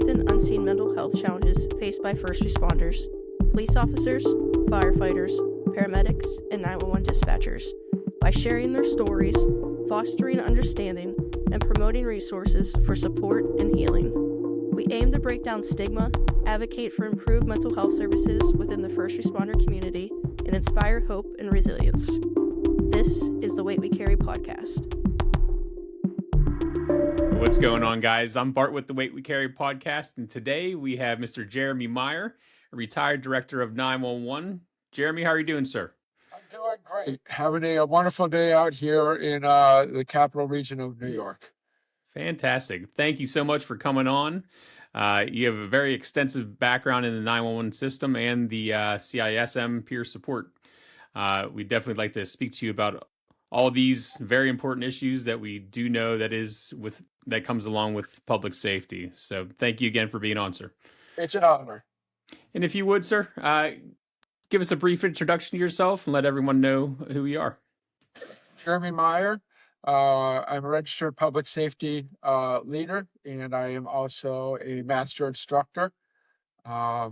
often unseen mental health challenges faced by first responders, police officers, firefighters, paramedics, and 911 dispatchers. By sharing their stories, fostering understanding, and promoting resources for support and healing. We aim to break down stigma, advocate for improved mental health services within the first responder community, and inspire hope and resilience. This is the Weight We Carry podcast. What's going on, guys? I'm Bart with the Weight We Carry podcast, and today we have Mr. Jeremy Meyer, a retired director of 911. Jeremy, how are you doing, sir? I'm doing great. Having a wonderful day out here in the capital region of New York. Fantastic. Thank you so much for coming on. You have a very extensive background in the 911 system and the CISM peer support. We'd definitely like to speak to you about all these very important issues that we do know that comes along with public safety. So thank you again for being on, sir. It's an honor. And if you would, sir, give us a brief introduction to yourself and let everyone know who you are. Jeremy Meyer. I'm a registered public safety leader, and I am also a master instructor. I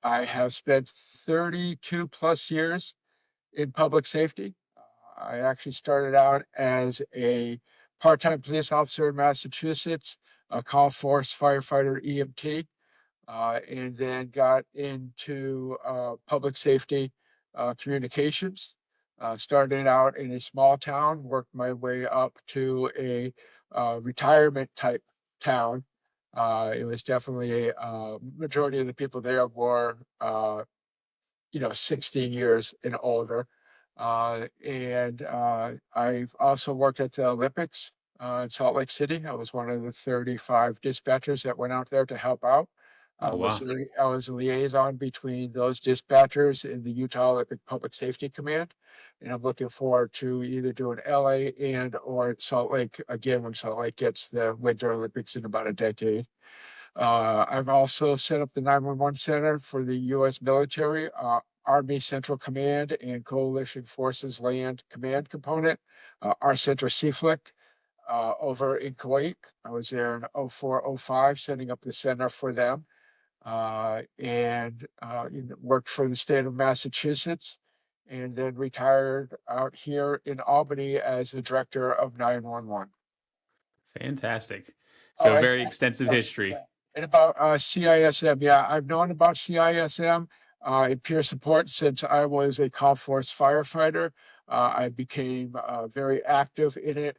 have spent 32 plus years in public safety. I actually started out as a part-time police officer in Massachusetts, a call force firefighter EMT, and then got into public safety communications. Started out in a small town, worked my way up to a retirement type town. It was definitely a majority of the people there were 16 years and older. And I've also worked at the Olympics in Salt Lake City. I was one of the 35 dispatchers that went out there to help out. I was a liaison between those dispatchers and the Utah Olympic Public Safety Command. And I'm looking forward to either doing LA or Salt Lake again when Salt Lake gets the Winter Olympics in about a decade. I've also set up the 911 Center for the U.S. military, Army Central Command and Coalition Forces Land Command component, our center CFLIC, over in Kuwait. I was there in 04, 05, setting up the center for them, and worked for the state of Massachusetts, and then retired out here in Albany as the director of 911. Fantastic. So very extensive history. And about CISM, I've known about CISM in peer support since I was a call force firefighter. I became very active in it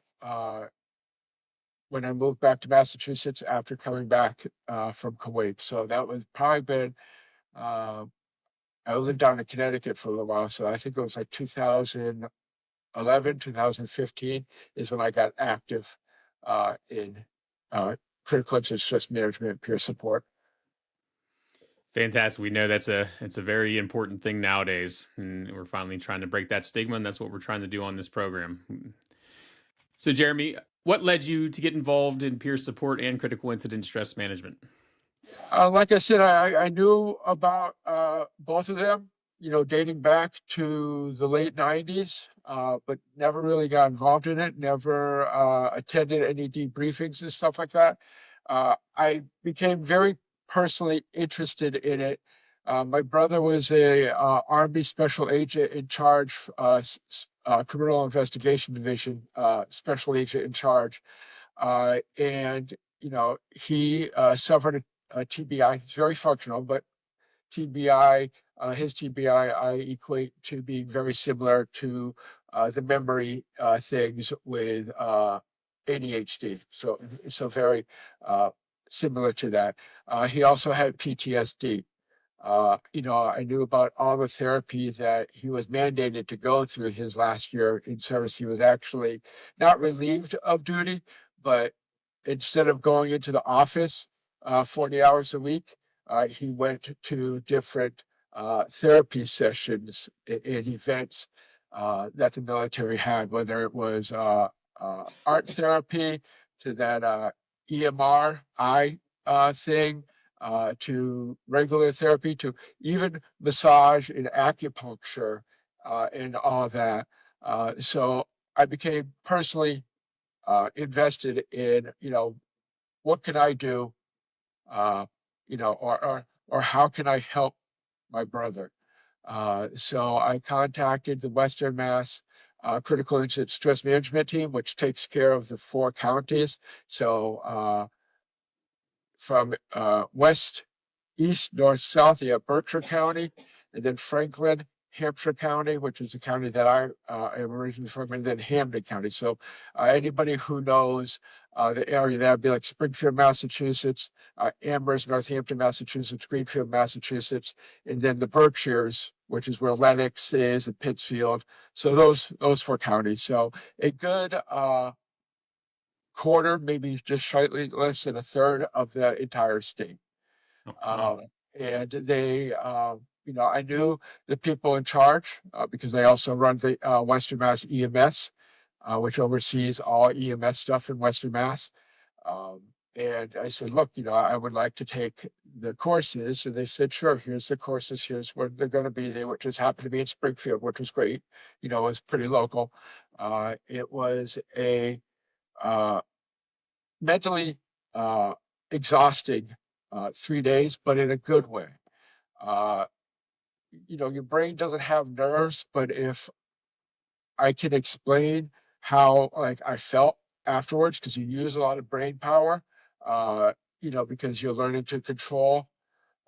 when I moved back to Massachusetts after coming back from Kuwait. So that was probably been, I lived down in Connecticut for a little while, so I think it was like 2011, 2015 is when I got active in critical incident stress management peer support. Fantastic. We know it's a very important thing nowadays, and we're finally trying to break that stigma, and that's what we're trying to do on this program. So, Jeremy, what led you to get involved in peer support and critical incident stress management? Like I said, I knew about both of them, dating back to the late 90s, but never really got involved in it, never attended any debriefings and stuff like that. I became very personally interested in it. My brother was a Army special agent in charge, criminal investigation division, special agent in charge. And, he suffered a TBI. He's very functional, but TBI, his TBI, I equate to being very similar to the memory things with ADHD. So very similar to that. He also had PTSD. I knew about all the therapy that he was mandated to go through his last year in service. He was actually not relieved of duty, but instead of going into the office 40 hours a week, he went to different therapy sessions and events that the military had, whether it was art therapy to that EMRI thing, to regular therapy, to even massage and acupuncture and all that. So I became personally invested in, what can I do or how can I help my brother? So I contacted the Western Mass Critical Incident Stress Management Team, which takes care of the 4 counties. So from west, east, north, south, you have Berkshire County, and then Franklin, Hampshire County, which is the county that I am originally from, and then Hamden County. So anybody who knows the area, that would be like Springfield, Massachusetts, Amherst, Northampton, Massachusetts, Greenfield, Massachusetts, and then the Berkshires, which is where Lenox is, and Pittsfield. So those 4 counties. So a good quarter, maybe just slightly less than a third of the entire state. Oh, wow. And they, I knew the people in charge because they also run the Western Mass EMS, which oversees all EMS stuff in Western Mass. And I said, look, I would like to take the courses. And they said, sure, here's the courses. Here's where they're going to be. They would just happen to be in Springfield, which was great. It was pretty local. It was a mentally exhausting 3 days, but in a good way. Your brain doesn't have nerves, but if I can explain how like I felt afterwards, because you use a lot of brain power, because you're learning to control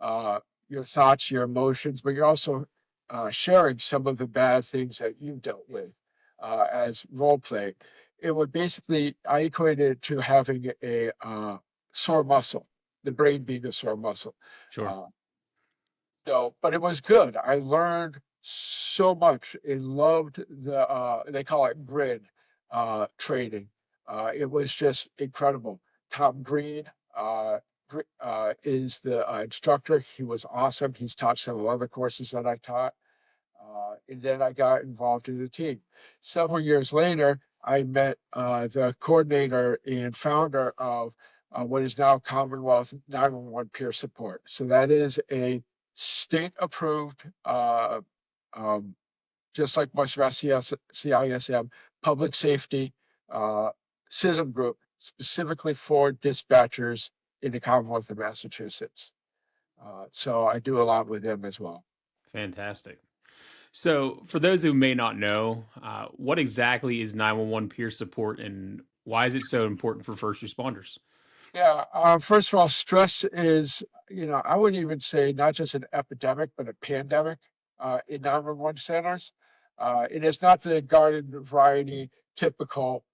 your thoughts, your emotions, but you're also sharing some of the bad things that you've dealt with as role play. It would basically, I equate it to having a sore muscle, the brain being a sore muscle. Sure. But it was good. I learned so much and loved they call it grid training. It was just incredible. Tom Green is the instructor. He was awesome. He's taught some of the other courses that I taught. And then I got involved in the team. Several years later, I met the coordinator and founder of what is now Commonwealth 911 Peer Support. So that is a state-approved, just like Western Mass CISM, public safety CISM group, specifically for dispatchers in the Commonwealth of Massachusetts. So I do a lot with them as well. Fantastic. So, for those who may not know, what exactly is 911 peer support and why is it so important for first responders? Yeah, first of all, stress is, I wouldn't even say not just an epidemic, but a pandemic in 911 centers. It is not the garden variety typical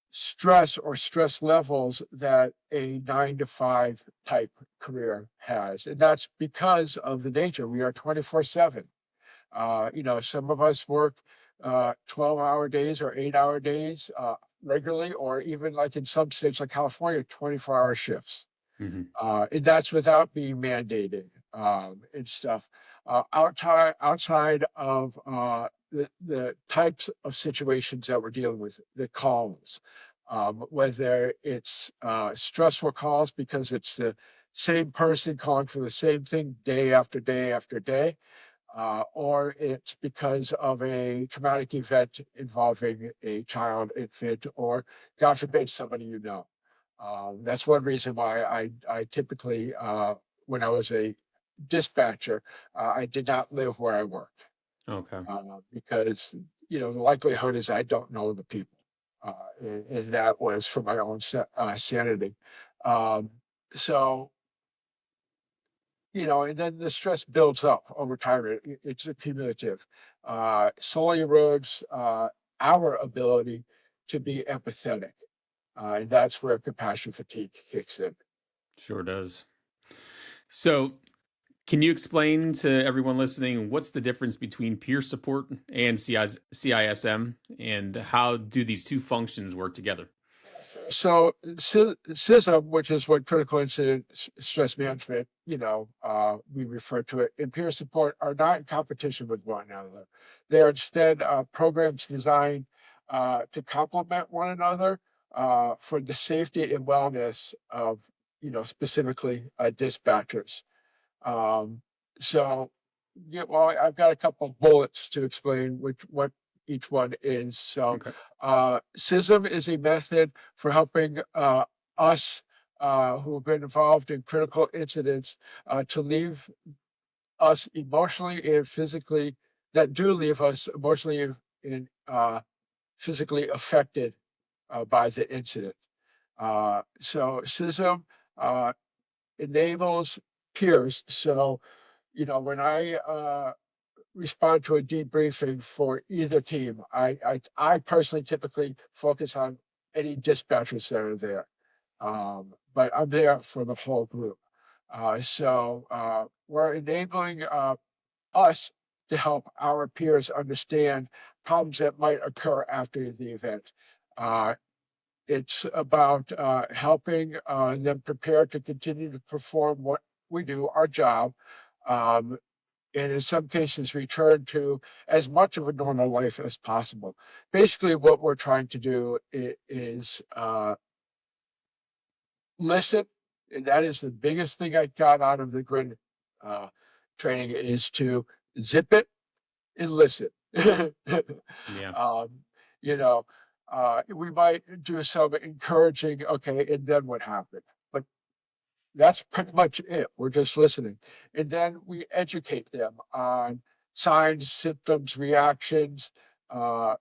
stress or stress levels that a 9 to 5 type career has. And that's because of the nature. We are 24/7. Some of us work 12-hour days or 8-hour days regularly, or even like in some states like California, 24-hour shifts. Mm-hmm. And that's without being mandated and stuff. Outside of the types of situations that we're dealing with, the calls, whether it's stressful calls because it's the same person calling for the same thing day after day after day, or it's because of a traumatic event involving a child, infant, or God forbid, somebody you know. That's one reason why I typically, when I was a dispatcher, I did not live where I worked. Okay. Because, the likelihood is I don't know the people. And that was for my own sanity. So, and then the stress builds up over time. It's cumulative. Slowly erodes our ability to be empathetic. And that's where compassion fatigue kicks in. Sure does. So, can you explain to everyone listening what's the difference between peer support and CISM and how do these two functions work together? So CISM, which is what critical incident stress management, we refer to it, and peer support are not in competition with one another. They are instead programs designed to complement one another for the safety and wellness of, specifically dispatchers. Um, so, I've got a couple of bullets to explain what each one is. So, Okay. CISM is a method for helping us who have been involved in critical incidents to leave us emotionally and physically, that do leave us emotionally and physically affected by the incident. So CISM enables peers. So, when I respond to a debriefing for either team, I personally typically focus on any dispatchers that are there. But I'm there for the whole group. So we're enabling us to help our peers understand problems that might occur after the event. It's about helping them prepare to continue to perform what we do, our job, and in some cases return to as much of a normal life as possible. Basically, what we're trying to do is listen, and that is the biggest thing I got out of the grid training, is to zip it and listen. Yeah. You know, we might do some encouraging, okay, and then what happened? But that's pretty much it. We're just listening. And then we educate them on signs, symptoms, reactions,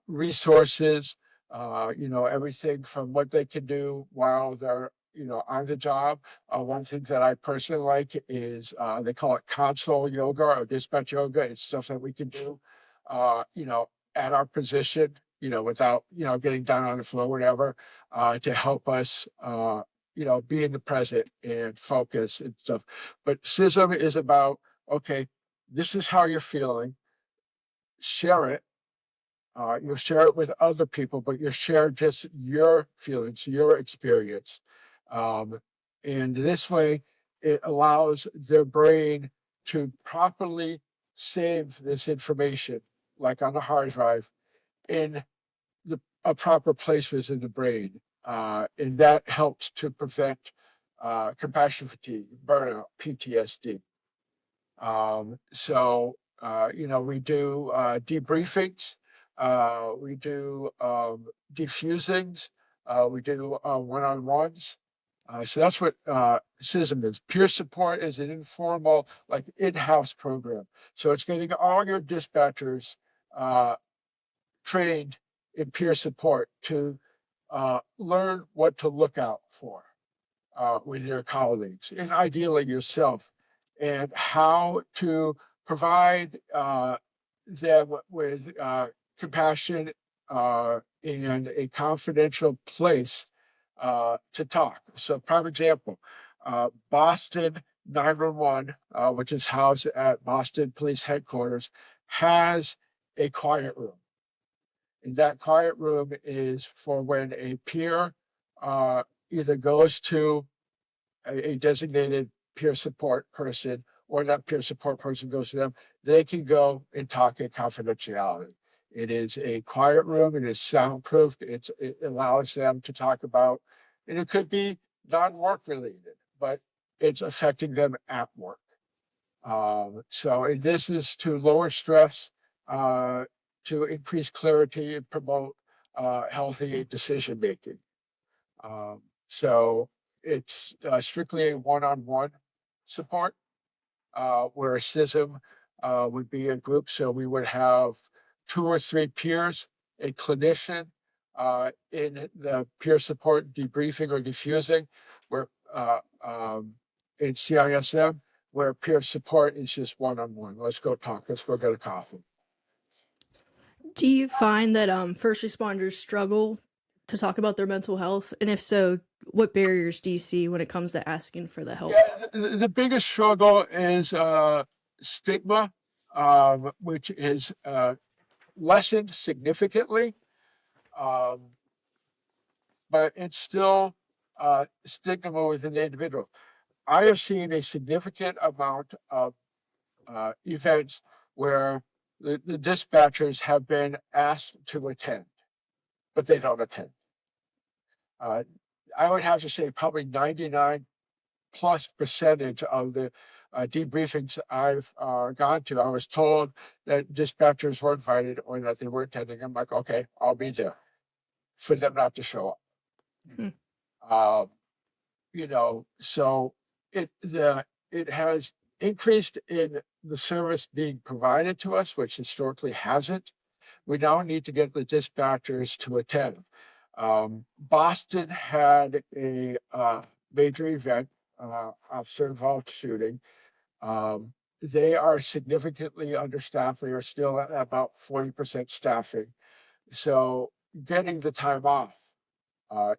resources, everything from what they can do while they're, on the job. One thing that I personally like is they call it console yoga or dispatch yoga. It's stuff that we can do, at our position, without, getting down on the floor, whatever, to help us, be in the present and focus and stuff. But CISM is about, okay, this is how you're feeling. Share it. You'll share it with other people, but you share just your feelings, your experience. Um, and this way, it allows their brain to properly save this information, like on a hard drive, in a proper place within the brain. And that helps to prevent compassion fatigue, burnout, PTSD. We do debriefings, we do defusings, we do one-on-ones. So that's what CISM is. Peer support is an informal, like in-house program. So it's getting all your dispatchers trained in peer support to learn what to look out for with your colleagues and ideally yourself, and how to provide them with compassion and a confidential place to talk. So, prime example, Boston 911, which is housed at Boston Police Headquarters, has a quiet room. And that quiet room is for when a peer either goes to a designated peer support person, or that peer support person goes to them, they can go and talk in confidentiality. It is a quiet room. It is soundproofed. It allows them to talk about, and it could be non-work related, but it's affecting them at work. And this is to lower stress, to increase clarity and promote healthy decision making. So it's strictly a one-on-one support, where a CISM would be a group. So we would have 2 or 3 peers, a clinician in the peer support debriefing or diffusing, where in CISM, where peer support is just one-on-one. Let's go talk. Let's go get a coffee. Do you find that first responders struggle to talk about their mental health? And if so, what barriers do you see when it comes to asking for the help? Yeah, the biggest struggle is stigma, which is lessened significantly, um, but it's still stigma within the individual. I have seen a significant amount of events where the dispatchers have been asked to attend, but they don't attend. I would have to say probably 99+ percentage of the debriefings I've gone to, I was told that dispatchers were invited or that they were attending. I'm like, okay, I'll be there, for them not to show up. Hmm. So it has increased in the service being provided to us, which historically hasn't. We now need to get the dispatchers to attend. Boston had a major event, officer-involved shooting. They are significantly understaffed. They are still at about 40% staffing. So getting the time off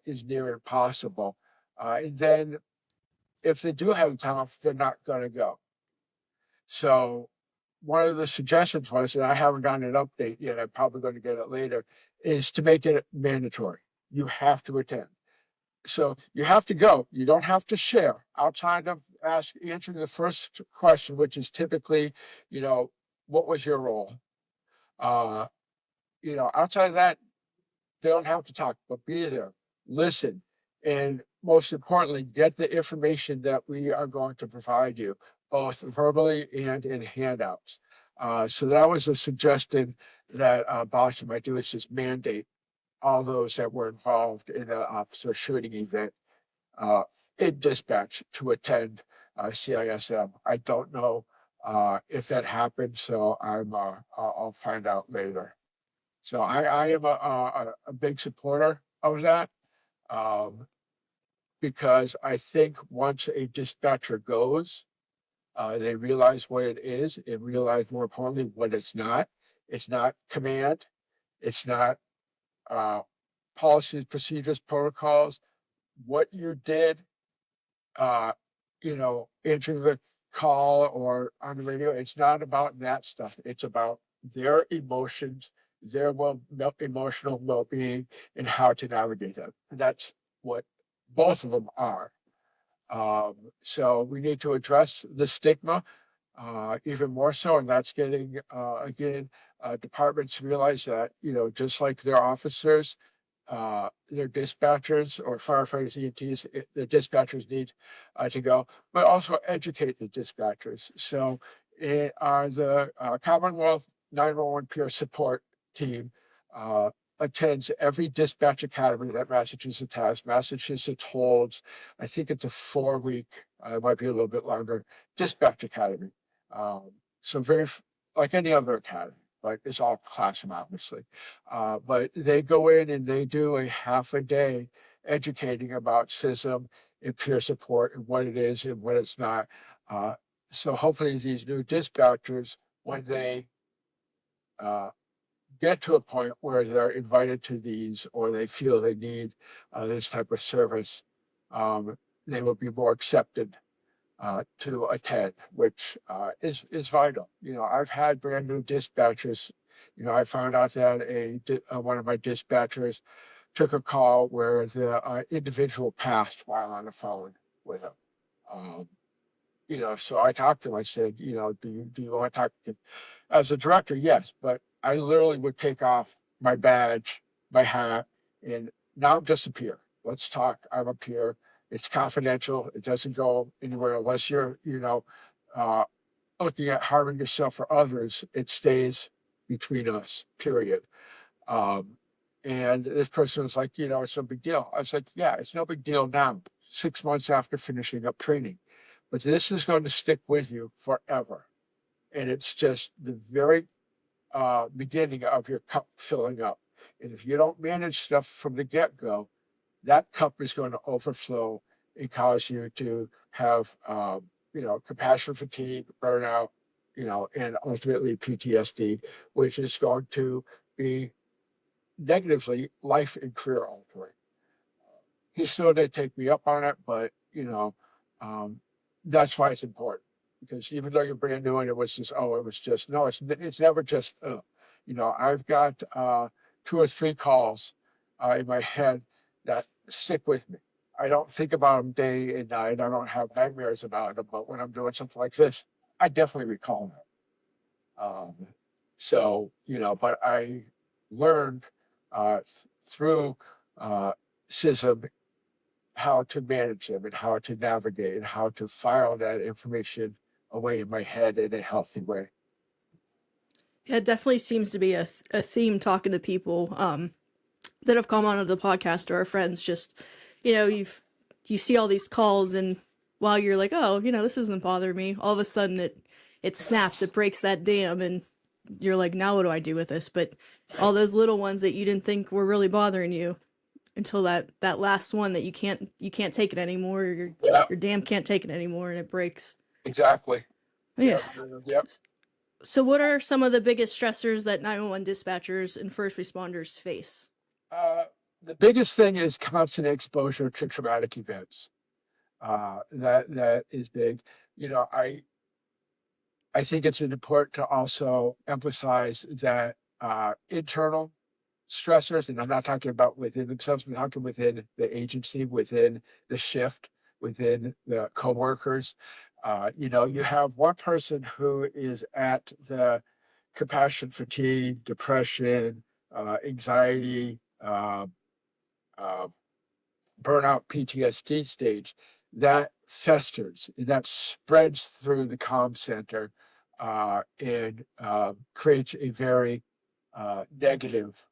is near impossible. And then if they do have time off, they're not going to go. So one of the suggestions was, and I haven't gotten an update yet, I'm probably going to get it later, is to make it mandatory. You have to attend. So you have to go. You don't have to share outside of answering the first question, which is typically, what was your role? Outside of that, they don't have to talk, but be there, listen, and most importantly, get the information that we are going to provide you, both verbally and in handouts. So that was a suggestion that Boston might do, is just mandate all those that were involved in the officer shooting event in dispatch to attend CISM. I don't know if that happened, so I'll find out later. So I am a big supporter of that, because I think once a dispatcher goes, they realize what it is and realize, more importantly, what it's not. It's not command. It's not policies, procedures, protocols. What you did, answering the call or on the radio, it's not about that stuff. It's about their emotions, their emotional well-being, and how to navigate them. That's what both of them are. So we need to address the stigma even more so, and that's getting departments realize that, just like their officers, their dispatchers or firefighters, EMTs, their dispatchers need to go, but also educate the dispatchers. So the Commonwealth 911 peer support team attends every dispatch academy that Massachusetts has. Massachusetts holds, I think it's a 4-week, it might be a little bit longer, dispatch academy. So very, like any other academy. Like it's all classroom, obviously. But they go in and they do a half a day educating about CISM and peer support and what it is and what it's not. So hopefully these new dispatchers, when they get to a point where they're invited to these or they feel they need this type of service, they will be more accepted to attend, which is vital. I've had brand new dispatchers. I found out that one of my dispatchers took a call where the individual passed while on the phone with him. So I talked to him. I said, do you want to talk to him? As a director? Yes, but I literally would take off my badge, my hat, and now I'm just a peer. Let's talk. I'm a peer. It's confidential. It doesn't go anywhere unless you're, looking at harming yourself or others. It stays between us, period. And this person was like, it's no big deal. I was like, yeah, it's no big deal now, 6 months after finishing up training. But this is going to stick with you forever. And it's just the very beginning of your cup filling up. And if you don't manage stuff from the get-go, that cup is going to overflow and cause you to have, compassion fatigue, burnout, and ultimately PTSD, which is going to be negatively life and career altering. He still did take me up on it, but, that's why it's important. Because even though you're brand new and it was just, no, it's never just, I've got 2 or 3 calls in my head that stick with me. I don't think about them day and night. I don't have nightmares about them, but when I'm doing something like this, I definitely recall them. But I learned through CISM how to manage them and how to navigate and how to file that information away in my head in a healthy way. Yeah, it definitely seems to be a theme talking to people that have come onto the podcast or our friends. Just, you've you see all these calls, and while you're like, oh, this isn't bothering me, all of a sudden it snaps, it breaks that dam, and you're like, now what do I do with this? But all those little ones that you didn't think were really bothering you until that last one that you can't take it anymore, Yeah, your dam can't take it anymore, and it breaks. exactly. Yeah. Yep. Yep. So what are some of the biggest stressors that 911 dispatchers and first responders face? Uh, the biggest thing is constant exposure to traumatic events. That is big. You know, I think it's important to also emphasize that internal stressors, and I'm not talking about within themselves, I'm talking within the agency, within the shift, within the coworkers. You have one person who is at the compassion fatigue, depression, anxiety, uh, burnout, PTSD stage, that festers, and that spreads through the comm center and creates a very negative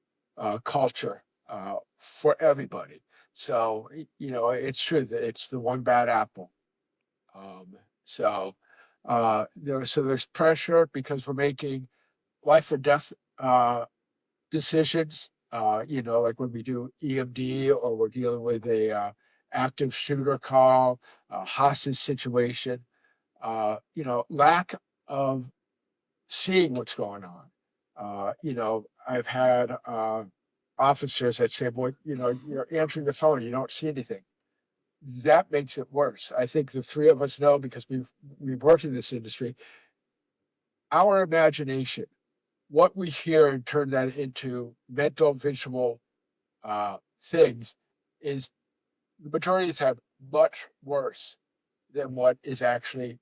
culture for everybody. So, it's true that it's the one bad apple. Um, so, there's pressure because we're making life or death decisions, like when we do EMD or we're dealing with a active shooter call, a hostage situation, lack of seeing what's going on. I've had officers that say, boy, you're answering the phone, you don't see anything. That makes it worse. I think the three of us know, because we've worked in this industry, our imagination, what we hear and turn that into mental visual things, is the majority of the time much worse than what is actually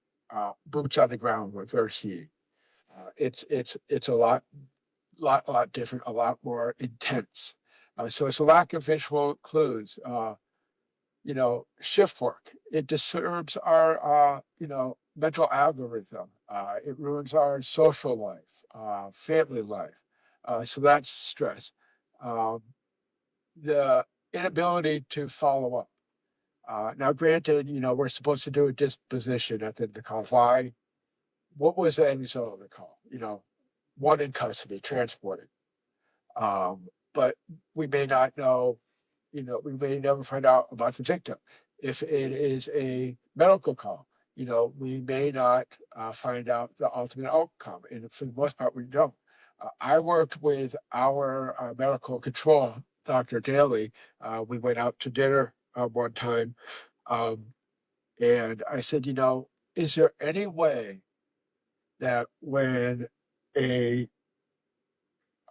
boots on the ground, what they're seeing. It's a lot different, a lot more intense. So it's a lack of visual clues. Shift work, it disturbs our mental algorithm. It ruins our social life, family life. So that's stress. Um, the inability to follow up. Now, granted, we're supposed to do a disposition at the end of the call. Why? What was the end result of the call? One in custody, transported. But we may not know, we may never find out about the victim. If it is a medical call, we may not find out the ultimate outcome. And for the most part, we don't. I worked with our medical control, Dr. Daly. We went out to dinner one time. Um, and I said, is there any way that when a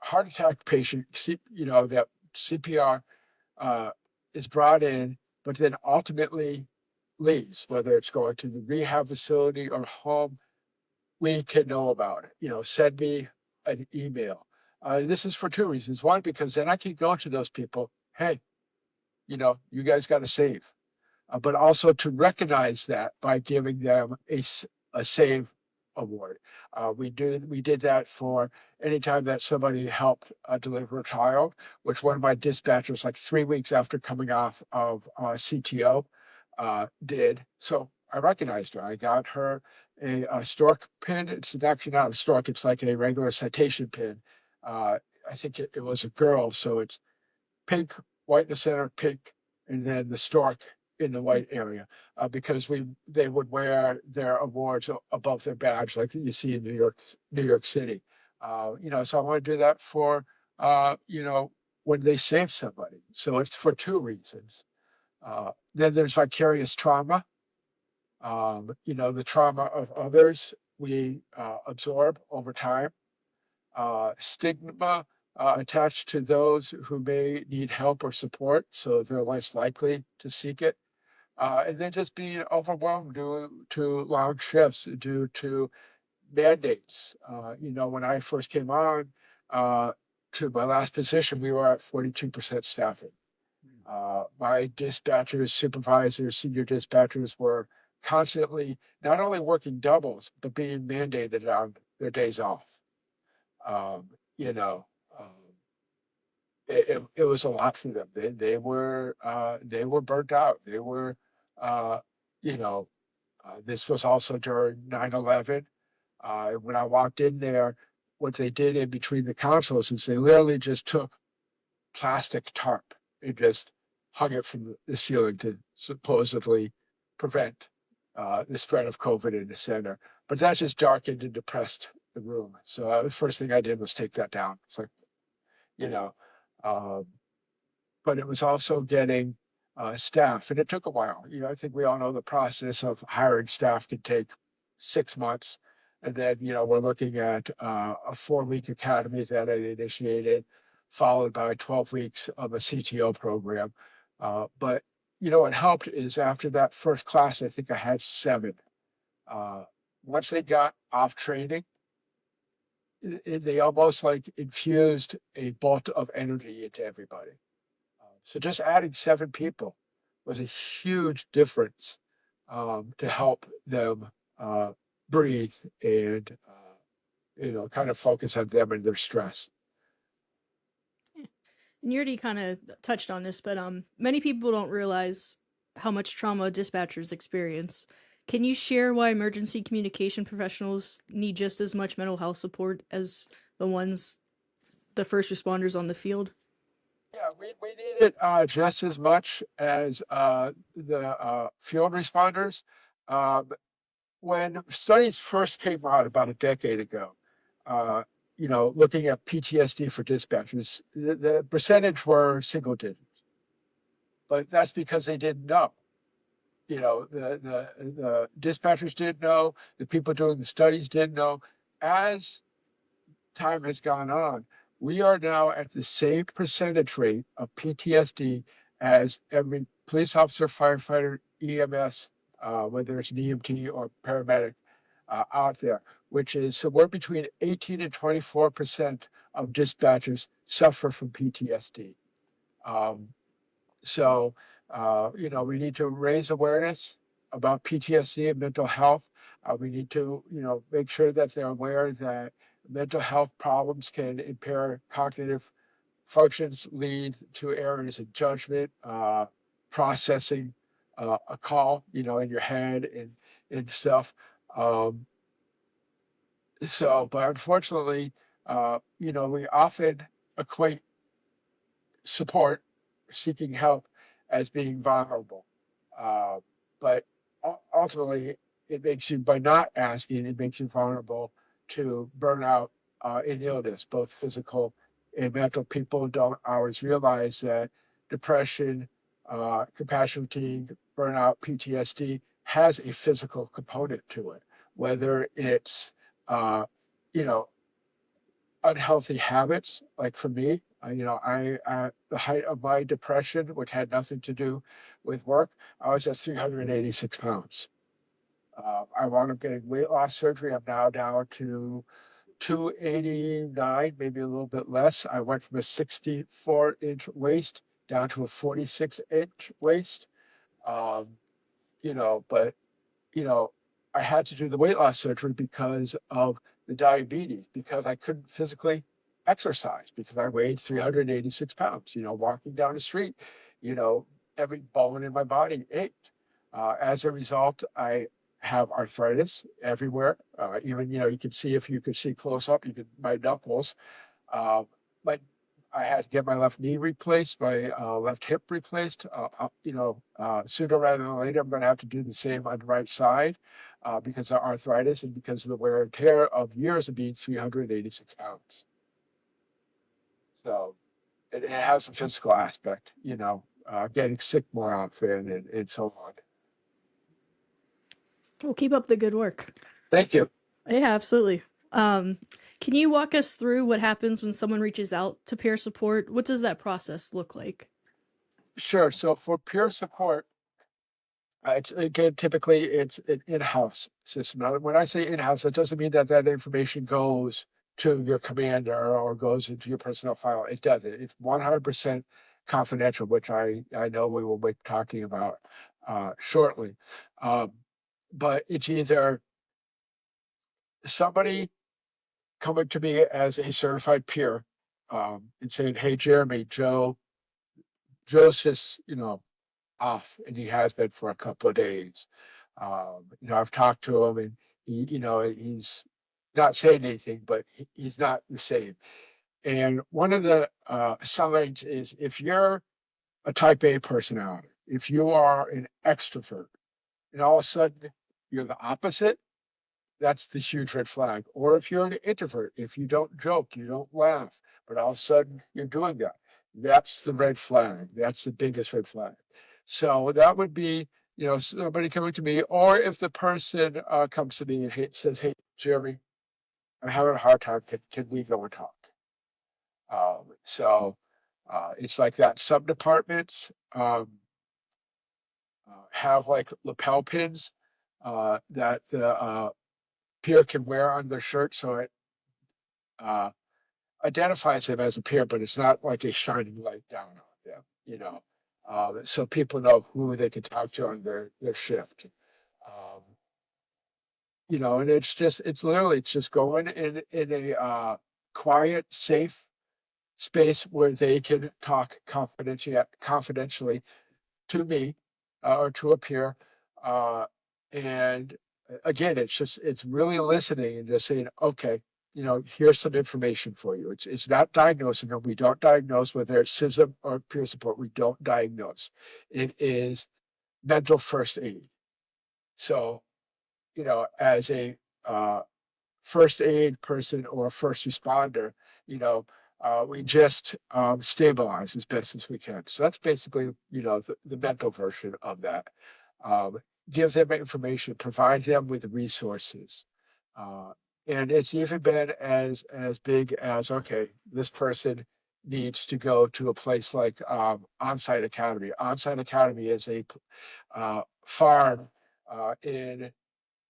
heart attack patient, that CPR uh, is brought in, but then ultimately leaves, whether it's going to the rehab facility or home, we can know about it. Send me an email. This is for two reasons. One, because then I can go to those people, hey, you guys got to save. But also to recognize that by giving them a save award. We did that for any time that somebody helped deliver a child, which one of my dispatchers, like 3 weeks after coming off of CTO, did. So I recognized her. I got her a stork pin. It's actually not a stork. It's like a regular citation pin. I think it was a girl, so it's pink, white in the center, pink, and then the stork in the white area, because they would wear their awards above their badge, like you see in New York City. So I want to do that for when they save somebody. So it's for two reasons. Then there's vicarious trauma. The trauma of others we absorb over time. Stigma attached to those who may need help or support, so they're less likely to seek it. And then just being overwhelmed due to long shifts, due to mandates. When I first came on to my last position, we were at 42% staffing. My dispatchers, supervisors, senior dispatchers were constantly not only working doubles, but being mandated on their days off. Um, you know, um, it was a lot for them. They were burnt out. They were you know, this was also during 9/11. When I walked in there, what they did in between the consoles is they literally just took plastic tarp and just hung it from the ceiling to supposedly prevent the spread of COVID in the center. But that just darkened and depressed the room. So the first thing I did was take that down. It's like, you know, um, but it was also getting staff, and it took a while. I think we all know the process of hiring staff can take 6 months, and then we're looking at a 4-week academy that I initiated, followed by 12 weeks of a CTO program. But what helped is after that first class, I think I had 7. Uh, Once they got off training, they almost like infused a bolt of energy into everybody. So just adding 7 people was a huge difference to help them breathe and kind of focus on them and their stress. And you already kind of touched on this, but many people don't realize how much trauma dispatchers experience. Can you share why emergency communication professionals need just as much mental health support as the first responders on the field? Yeah, we need it just as much as the field responders. Um, when studies first came out about a decade ago, uh, looking at PTSD for dispatchers, the percentage were single digits, but that's because they didn't know. The dispatchers didn't know, the people doing the studies didn't know. As time has gone on, we are now at the same percentage rate of PTSD as every police officer, firefighter, EMS, whether it's an EMT or paramedic out there, which is somewhere between 18 and 24% of dispatchers suffer from PTSD. Um, so, we need to raise awareness about PTSD and mental health. We need to, make sure that they're aware that mental health problems can impair cognitive functions, lead to errors in judgment, processing a call, in your head and stuff. Um, but unfortunately, we often equate support, seeking help as being vulnerable. Uh, but ultimately, it makes you, by not asking, it makes you vulnerable to burnout and illness, both physical and mental. People don't always realize that depression, compassion fatigue, burnout, PTSD has a physical component to it, whether it's, you know, unhealthy habits. Like for me, I at the height of my depression, which had nothing to do with work, I was at 386 pounds. I wound up getting weight loss surgery. I'm now down to 289, maybe a little bit less. I went from a 64-inch waist down to a 46-inch waist. Um, but you know, I had to do the weight loss surgery because of the diabetes, because I couldn't physically exercise because I weighed 386 pounds. Walking down the street, every bone in my body ached. As a result, I have arthritis everywhere. Even, you can see, if you could see close up, my knuckles. Uh, but I had to get my left knee replaced, my left hip replaced. Sooner rather than later, I'm going to have to do the same on the right side because of arthritis and because of the wear and tear of years of being 386 pounds. So it has a physical aspect, getting sick more often and so on. Well, keep up the good work. Thank you. Yeah, absolutely. Can you walk us through what happens when someone reaches out to peer support? What does that process look like? Sure. So for peer support, typically it's an in-house system. Now, when I say in-house, that doesn't mean that information goes to your commander or goes into your personnel file. It doesn't. It's 100% confidential, which I know we will be talking about shortly. But it's either somebody coming to me as a certified peer and saying, "Hey, Jeremy, Joe's just, off, and he has been for a couple of days. I've talked to him, and he's not saying anything, but he's not the same. And one of the signs is if you're a type A personality, if you are an extrovert, and all of a sudden you're the opposite, that's the huge red flag. Or if you're an introvert, if you don't joke, you don't laugh, but all of a sudden you're doing that, that's the red flag. That's the biggest red flag. So that would be, somebody coming to me, or if the person comes to me and says, "Hey, Jeremy, I'm having a hard time. Can we go and talk?" It's like that. Some departments have like lapel pins that the peer can wear on their shirt, so it uh, identifies them as a peer, but it's not like a shining light down on them. So people know who they can talk to on their shift. Um, and it's just going in a quiet, safe space where they can talk confidentially to me or to a peer. And again, it's really listening and just saying, okay, here's some information for you. It's not diagnosing them. We don't diagnose whether it's CISM or peer support. We don't diagnose. It is mental first aid. So, as a first aid person or a first responder, we just stabilize as best as we can. So that's basically, the mental version of that. Um, Give them information, provide them with resources. Uh, and it's even been as big as, okay, this person needs to go to a place like Onsite Academy. Onsite Academy is a farm in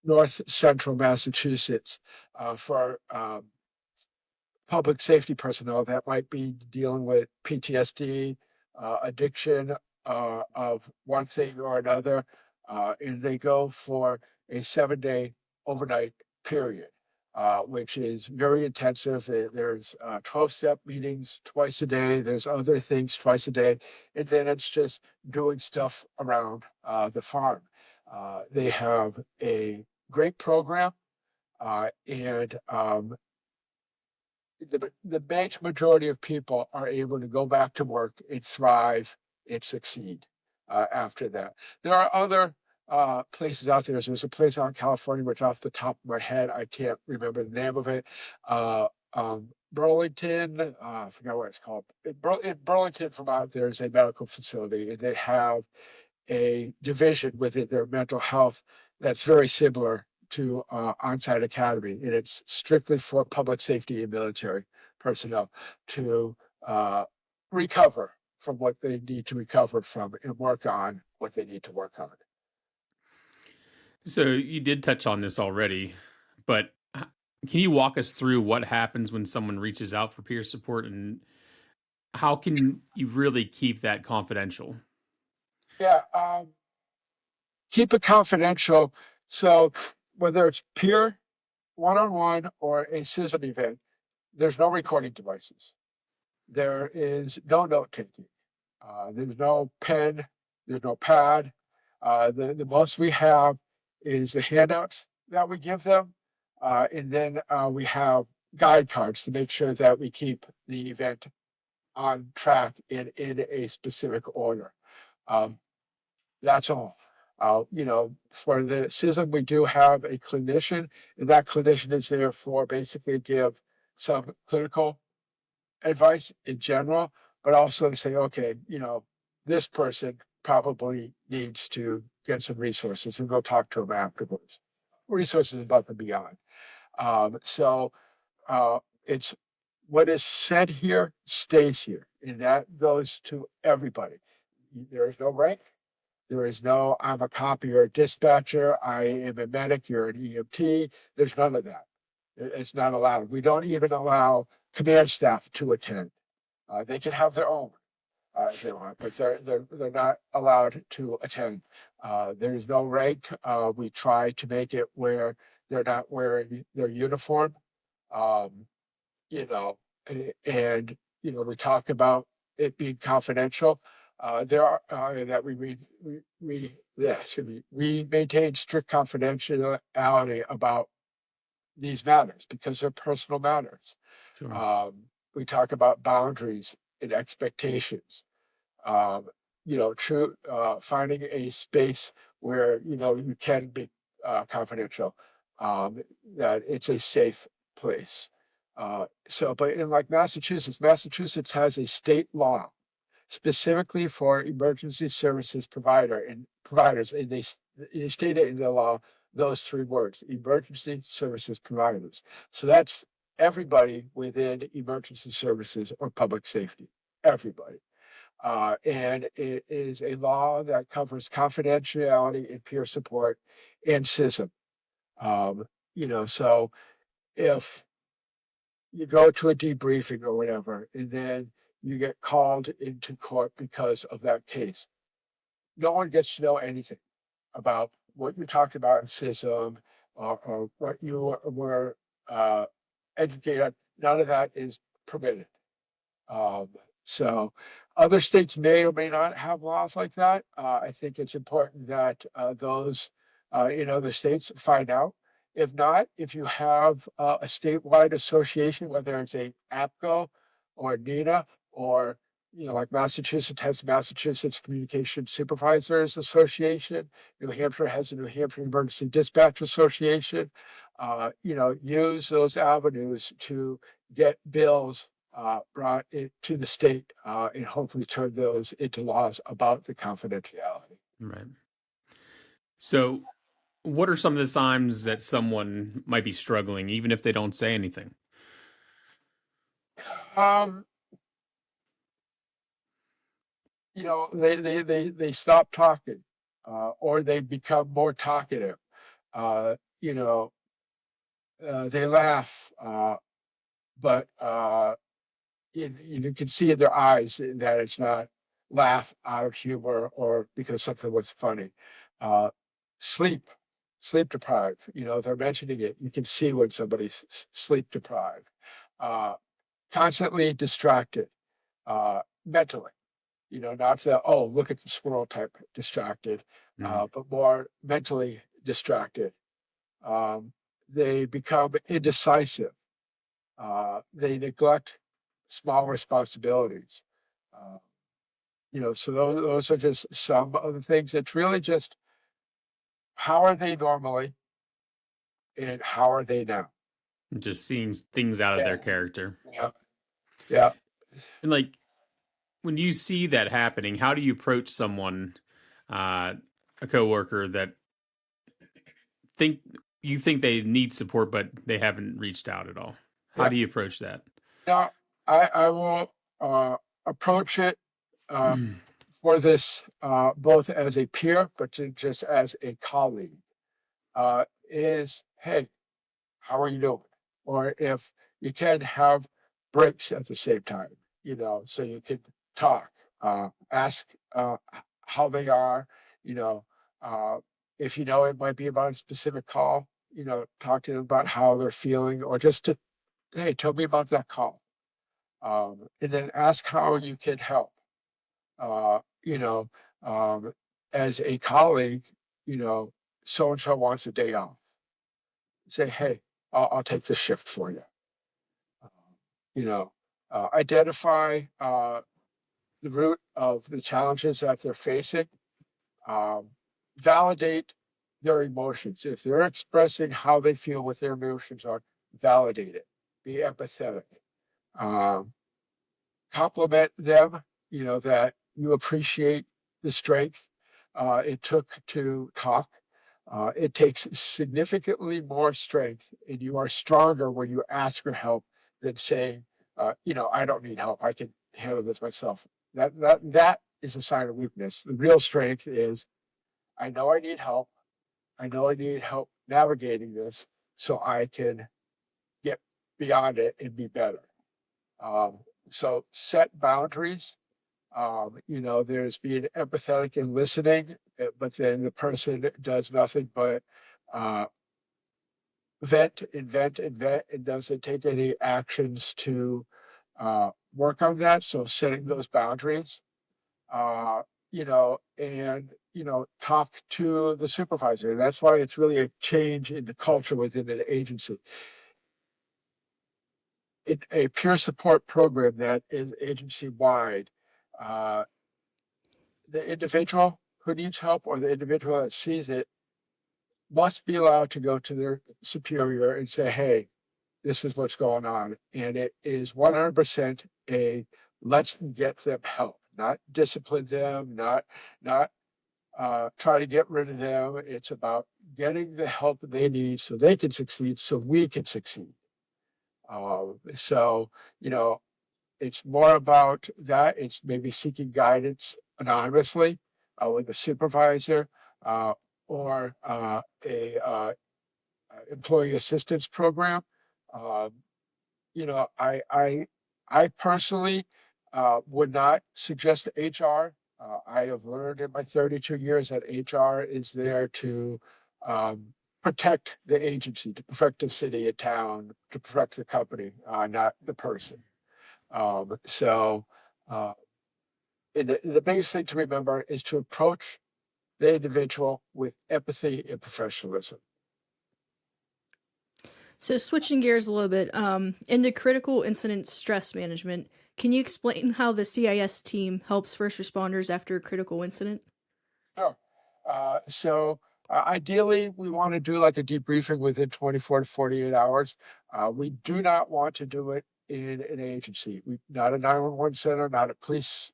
north central Massachusetts for public safety personnel that might be dealing with PTSD, addiction of one thing or another. And they go for a 7-day overnight period, which is very intensive. There's 12-step meetings twice a day. There's other things twice a day. And then it's just doing stuff around the farm. They have a great program, and the vast majority of people are able to go back to work and thrive and succeed after that. There are other places out there. There's a place out in California, which off the top of my head, I can't remember the name of it. Burlington, I forgot what it's called. In Burlington, Vermont, there's a medical facility, and they have a division within their mental health that's very similar to Onsite Academy, and it's strictly for public safety and military personnel to recover from what they need to recover from and work on what they need to work on. So you did touch on this already, but can you walk us through what happens when someone reaches out for peer support, and how can you really keep that confidential? Yeah, keep it confidential. So whether it's peer, one-on-one, or a CISM event, there's no recording devices. There is no note taking. There's no pen. There's no pad. The most we have is the handouts that we give them. And then we have guide cards to make sure that we keep the event on track in a specific order. That's all. For the CISM, we do have a clinician, and that clinician is there for basically give some clinical advice in general, but also to say, okay, this person probably needs to get some resources, and go talk to them afterwards. Resources above and beyond. So it's what is said here stays here, and that goes to everybody. There is no rank. There is no, I'm a cop, you're a dispatcher, I am a medic, you're an EMT. There's none of that. It's not allowed. We don't even allow command staff to attend. They can have their own if they want, but they're not allowed to attend. There's no rank. We try to make it where they're not wearing their uniform. Um, you know, and we talk about it being confidential. there are that we maintain strict confidentiality about these matters because they're personal matters. Sure. We talk about boundaries and expectations. Um, finding a space where you can be confidential, that it's a safe place. But in like Massachusetts has a state law specifically for emergency services providers, and they stated in the law those three words: emergency services providers. So that's everybody within emergency services or public safety, everybody. And it is a law that covers confidentiality and peer support and CISM. So if you go to a debriefing or whatever, and then you get called into court because of that case, no one gets to know anything about what you talked about in CISM or what you were educated on. None of that is permitted. Um, so other states may or may not have laws like that. I think it's important that those in other states find out. If not, if you have a statewide association, whether it's a APCO or NINA or like Massachusetts has Massachusetts Communication Supervisors Association, New Hampshire has a New Hampshire Emergency Dispatch Association. Use those avenues to get bills brought to the state and hopefully turn those into laws about the confidentiality. Right. So, what are some of the signs that someone might be struggling, even if they don't say anything? Um, they stop talking, or they become more talkative. Uh, you know, they laugh, but you can see in their eyes that it's not laugh out of humor or because something was funny. Uh, sleep, sleep deprived. They're mentioning it. You can see when somebody's sleep deprived. Uh, Constantly distracted mentally. Not the look at the squirrel type distracted, Mm. but more mentally distracted. Um, they become indecisive. They neglect small responsibilities. Uh, so those are just some of the things. It's really just how are they normally and how are they now? Just seeing things out of Yeah, their character. yeah, yeah. And like when you see that happening, how do you approach someone, uh, a coworker that think you think they need support, but they haven't reached out at all? How Yeah. do you approach that? Now, I will approach it for this both as a peer, but just as a colleague. Is hey, how are you doing? Or if you can have breaks at the same time, so you can talk, ask how they are, you know, uh, if it might be about a specific call, talk to them about how they're feeling, or just to, hey, tell me about that call. And then ask how you can help. Uh, you know, as a colleague, so and so wants a day off. Say, hey, I'll take this shift for you. Uh, Identify the root of the challenges that they're facing. Um, Validate their emotions. If they're expressing how they feel, what their emotions are, validate it. Be empathetic. Um, Compliment them, that you appreciate the strength it took to talk. It takes significantly more strength, and you are stronger when you ask for help than saying, I don't need help. I can handle this myself. That is a sign of weakness. The real strength is, I know I need help. I know I need help navigating this so I can get beyond it and be better. Um, so set boundaries. There's being empathetic and listening, but then the person does nothing but uh, vent, invent, invent, and doesn't take any actions to work on that. So setting those boundaries. and, talk to the supervisor. And that's why it's really a change in the culture within an agency. A peer support program that is agency-wide, uh, the individual who needs help or the individual that sees it must be allowed to go to their superior and say, hey, this is what's going on. And it is 100% a let's get them help, not discipline them, not try to get rid of them. It's about getting the help they need so they can succeed, so we can succeed. So, it's more about that. It's maybe seeking guidance anonymously with a supervisor uh, or a employee assistance program. Um, I personally would not suggest HR. I have learned in my 32 years that HR is there to um, protect the agency, to protect the city, a town, to protect the company, not the person. So, uh, the biggest thing to remember is to approach the individual with empathy and professionalism. So switching gears a little bit, into critical incident stress management, can you explain how the CIS team helps first responders after a critical incident? Sure. Ideally, we want to do like a debriefing within 24 to 48 hours. We do not want to do it in an agency. Not a 911 center, not a police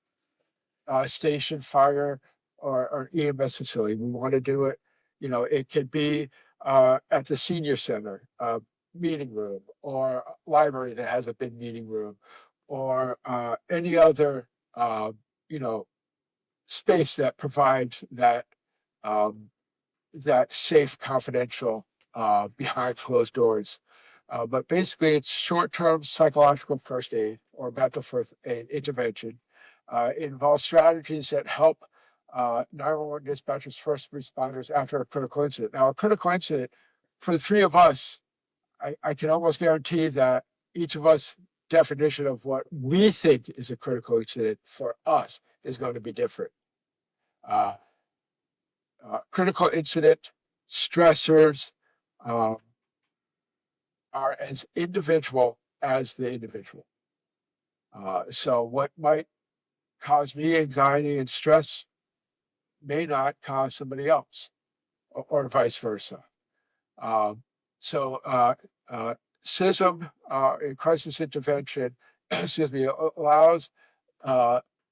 station, fire, or EMS facility. We want to do it, it could be at the senior center, meeting room, or a library that has a big meeting room, or any other, you know, space that provides um, that safe, confidential, behind closed doors. But basically, it's short-term psychological first aid or mental first aid intervention. It involves strategies that help 911 dispatchers, first responders after a critical incident. Now, a critical incident, for the three of us, I can almost guarantee that each of us definition of what we think is a critical incident for us is going to be different. Uh, Critical incident stressors um, are as individual as the individual. So what might cause me anxiety and stress may not cause somebody else, or vice versa. Um, so CISM, in crisis intervention, excuse me, allows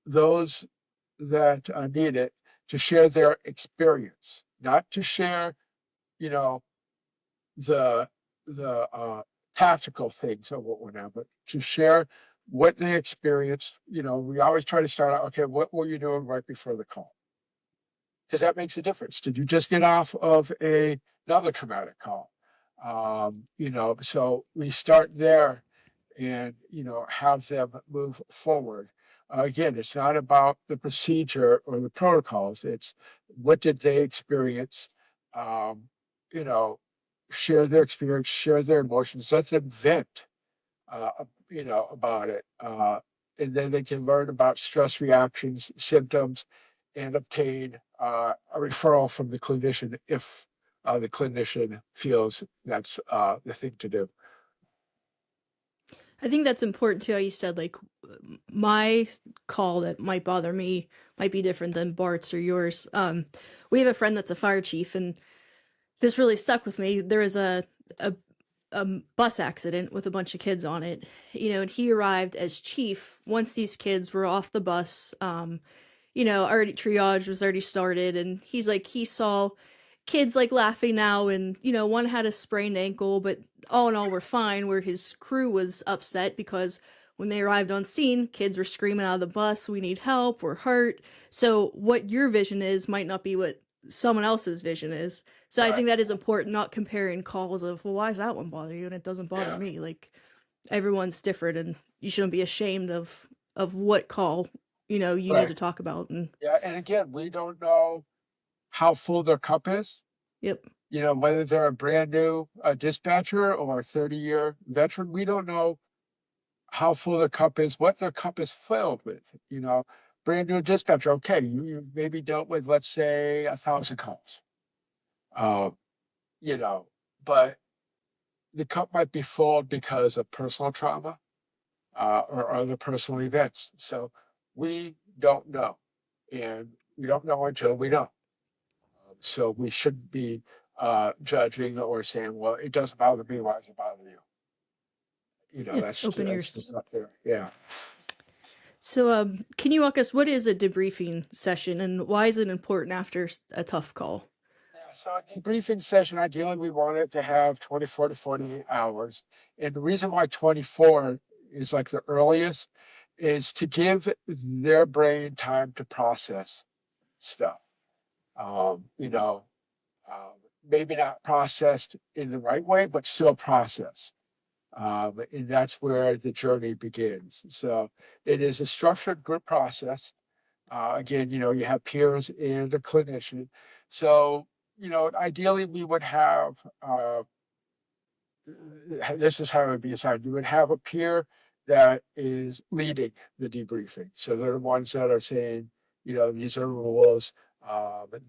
those that need it to share their experience, not to share, you know, the tactical things of what went on, but to share what they experienced. We always try to start out, okay, what were you doing right before the call? Because that makes a difference. Did you just get off of another traumatic call? So we start there and, have them move forward. Again, it's not about the procedure or the protocols. It's what did they experience? Um, you know, Share their experience, share their emotions, let them vent, about it. And then they can learn about stress reactions, symptoms, and obtain a referral from the clinician if the clinician feels that's the thing to do. I think that's important too. How you said like my call that might bother me might be different than Bart's or yours. We have a friend that's a fire chief, and this really stuck with me. There was a a bus accident with a bunch of kids on it, and he arrived as chief once these kids were off the bus. Already triage was already started, and he's like, he saw kids like laughing now, and one had a sprained ankle, but all in all, we're fine. Where his crew was upset because when they arrived on scene, kids were screaming out of the bus, "We need help, we're hurt." So what your vision is might not be what someone else's vision is. So I think that is important, not comparing calls of, well, why does that one bother you and it doesn't bother me? Like, everyone's different, and you shouldn't be ashamed of what call you need to talk about. And Yeah, and again, we don't know how full their cup is. yep. Whether they're a brand new dispatcher or a 30-year veteran, we don't know how full their cup is, what their cup is filled with, brand new dispatcher. Okay, you maybe dealt with, let's say, 1,000 calls. You know, but the cup might be full because of personal trauma or other personal events. So we don't know, and we don't know until we know. So we shouldn't be judging or saying, "Well, it doesn't bother me. Why does it bother you?" You know, Yeah, open that's ears. just not there. Yeah. So, can you walk us? What is a debriefing session, and why is it important after a tough call? Yeah, so a debriefing session, ideally, we want it to have 24 to 48 hours. And the reason why 24 is like the earliest is to give their brain time to process stuff. You know, um, maybe not processed in the right way, but still processed. And that's where the journey begins. So it is a structured group process. Again, you know, you have peers and a clinician. So, you know, ideally we would have, this is how it would be assigned. You would have a peer that is leading the debriefing. So they're the ones that are saying, you know, these are rules.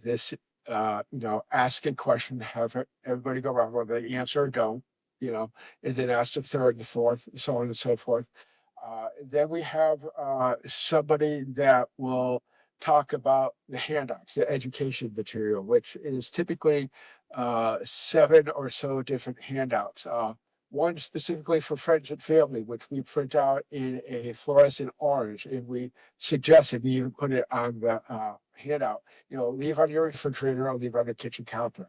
This, you know, ask a question, have everybody go around whether they answer or don't, you know, and then ask the third, the fourth, so on and so forth. Then we have somebody that will talk about the handouts, the education material, which is typically 7 or so different handouts. One specifically for friends and family, which we print out in a fluorescent orange, and we suggested we even put it on the handout. You know, leave on your refrigerator or leave on the kitchen counter,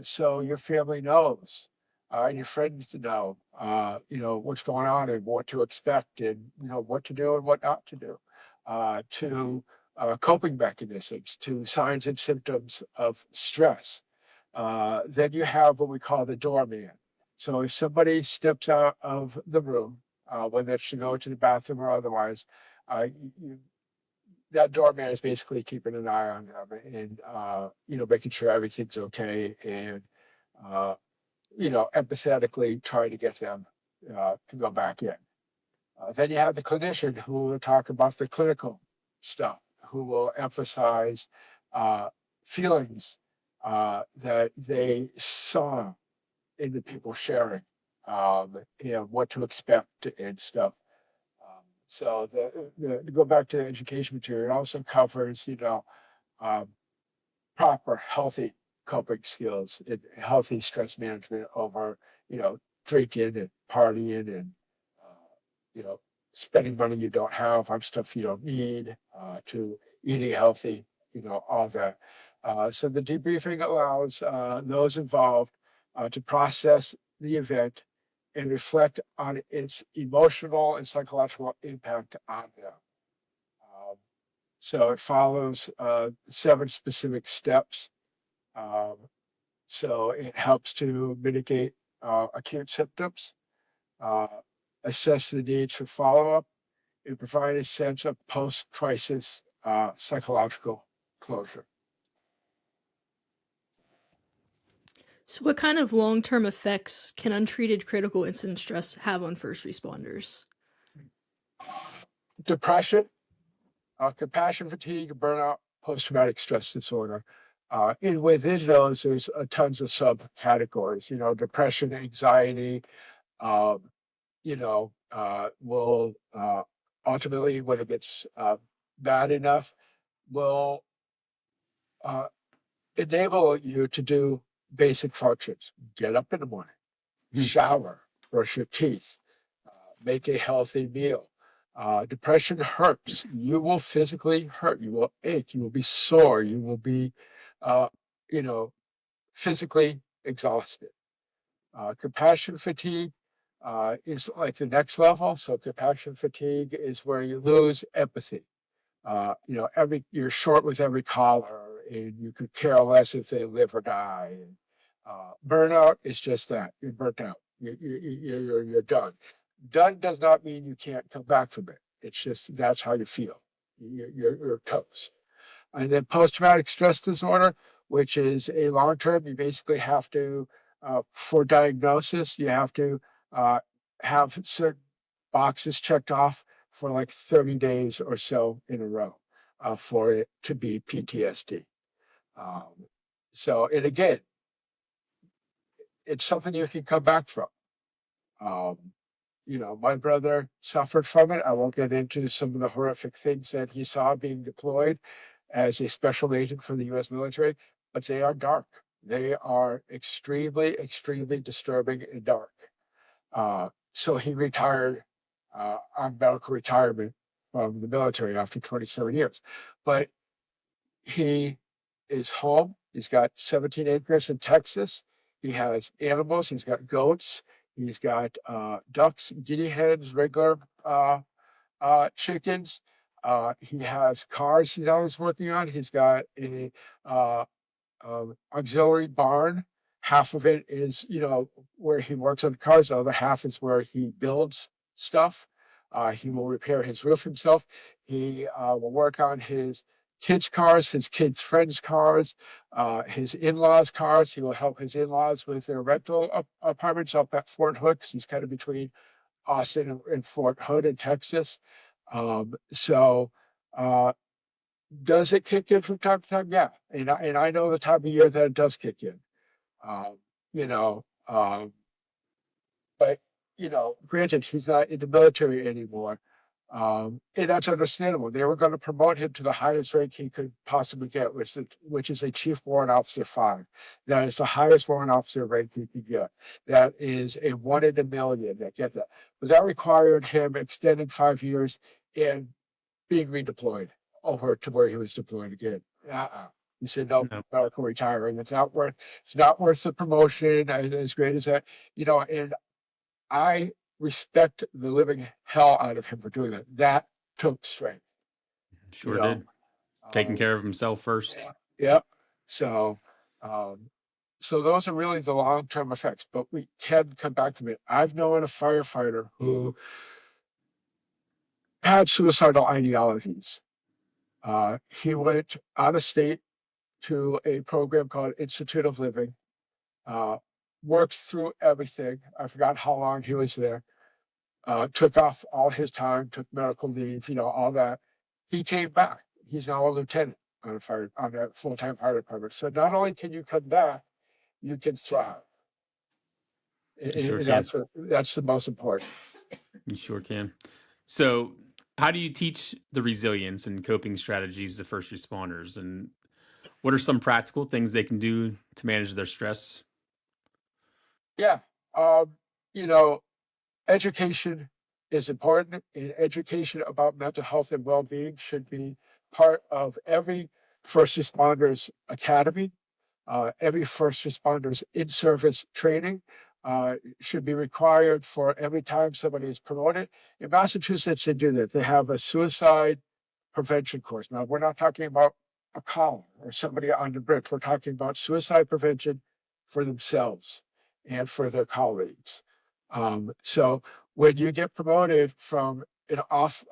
so your family knows and your friends know, you know, what's going on and what to expect and, you know, what to do and what not to do, to coping mechanisms, to signs and symptoms of stress. Then you have what we call the doorman. So if somebody steps out of the room, whether it's to go to the bathroom or otherwise, you, that doorman is basically keeping an eye on them and, you know, making sure everything's okay and, uh, you know, empathetically try to get them to go back in. Then you have the clinician who will talk about the clinical stuff, who will emphasize uh, feelings that they saw in the people sharing, you know, what to expect and stuff. So to go back to the education material, it also covers, you know, um, proper healthy coping skills and healthy stress management over, you know, drinking and partying and, you know, spending money you don't have on stuff you don't need, to eating healthy, you know, all that. So the debriefing allows those involved to process the event and reflect on its emotional and psychological impact on them. Um, so it follows 7 specific steps. Um, so it helps to mitigate acute symptoms, uh, assess the needs for follow-up, and provide a sense of post-crisis psychological closure. So, what kind of long-term effects can untreated critical incident stress have on first responders? Depression, compassion fatigue, burnout, post-traumatic stress disorder. And within those, there's tons of subcategories, you know, depression, anxiety, um, you know, will ultimately, when it gets bad enough, will uh, enable you to do basic functions. Get up in the morning, shower, brush your teeth, make a healthy meal. Depression hurts. You will physically hurt. You will ache. You will be sore. You will be, uh, you know, physically exhausted. Compassion fatigue is like the next level. So compassion fatigue is where you lose empathy. You know, you're short with every caller, and you could care less if they live or die. And, burnout is just that. You're burnt out. You're done. Done does not mean you can't come back from it. It's just that's how you feel. You're toast. And then post-traumatic stress disorder, which is a long term, you basically have to, for diagnosis, you have to have certain boxes checked off for like 30 days or so in a row for it to be PTSD. And again, it's something you can come back from. Um, my brother suffered from it. I won't get into some of the horrific things that he saw being deployed as a special agent for the U.S. military, but they are dark. They are extremely, extremely disturbing and dark. So he retired on medical retirement from the military after 27 years. But he is home. He's got 17 acres in Texas. He has animals. He's got goats. He's got ducks, guinea hens, regular chickens. He has cars he's always working on. He's got a auxiliary barn. Half of it is, where he works on cars. The other half is where he builds stuff. He will repair his roof himself. He will work on his kids' cars, his kids' friends' cars, his in-laws' cars. He will help his in-laws with their rental apartments up at Fort Hood, because he's kind of between Austin and Fort Hood in Texas. Does it kick in from time to time? Yeah. And I know the time of year that it does kick in. Um, you know, um, but, granted, he's not in the military anymore. And that's understandable. They were going to promote him to the highest rank he could possibly get, which is a Chief Warrant Officer 5. That is the highest warrant officer rank you could get. That is a 1 in a million that get that. But that required him extending 5 years and being redeployed over to where he was deployed again. He said, no, medical retiring. It's not worth the promotion, as great as that. And I respect the living hell out of him for doing that. That took strength. Sure did. Taking care of himself first. Yeah. So those are really the long-term effects, but we can come back to it. I've known a firefighter who had suicidal ideologies. He went out of state to a program called Institute of Living, worked through everything. I forgot how long he was there. Took off all his time, took medical leave, all that. He came back. He's now a lieutenant on a full-time fire department. So not only can you come back, you can thrive. Sure That's the most important. You sure can. So how do you teach the resilience and coping strategies to first responders? And what are some practical things they can do to manage their stress? Yeah. Education is important. And education about mental health and well-being should be part of every first responders academy. Every first responders in-service training should be required for every time somebody is promoted. In Massachusetts, they do that. They have a suicide prevention course. Now, we're not talking about a column or somebody on the bridge. We're talking about suicide prevention for themselves and for their colleagues. So when you get promoted from an off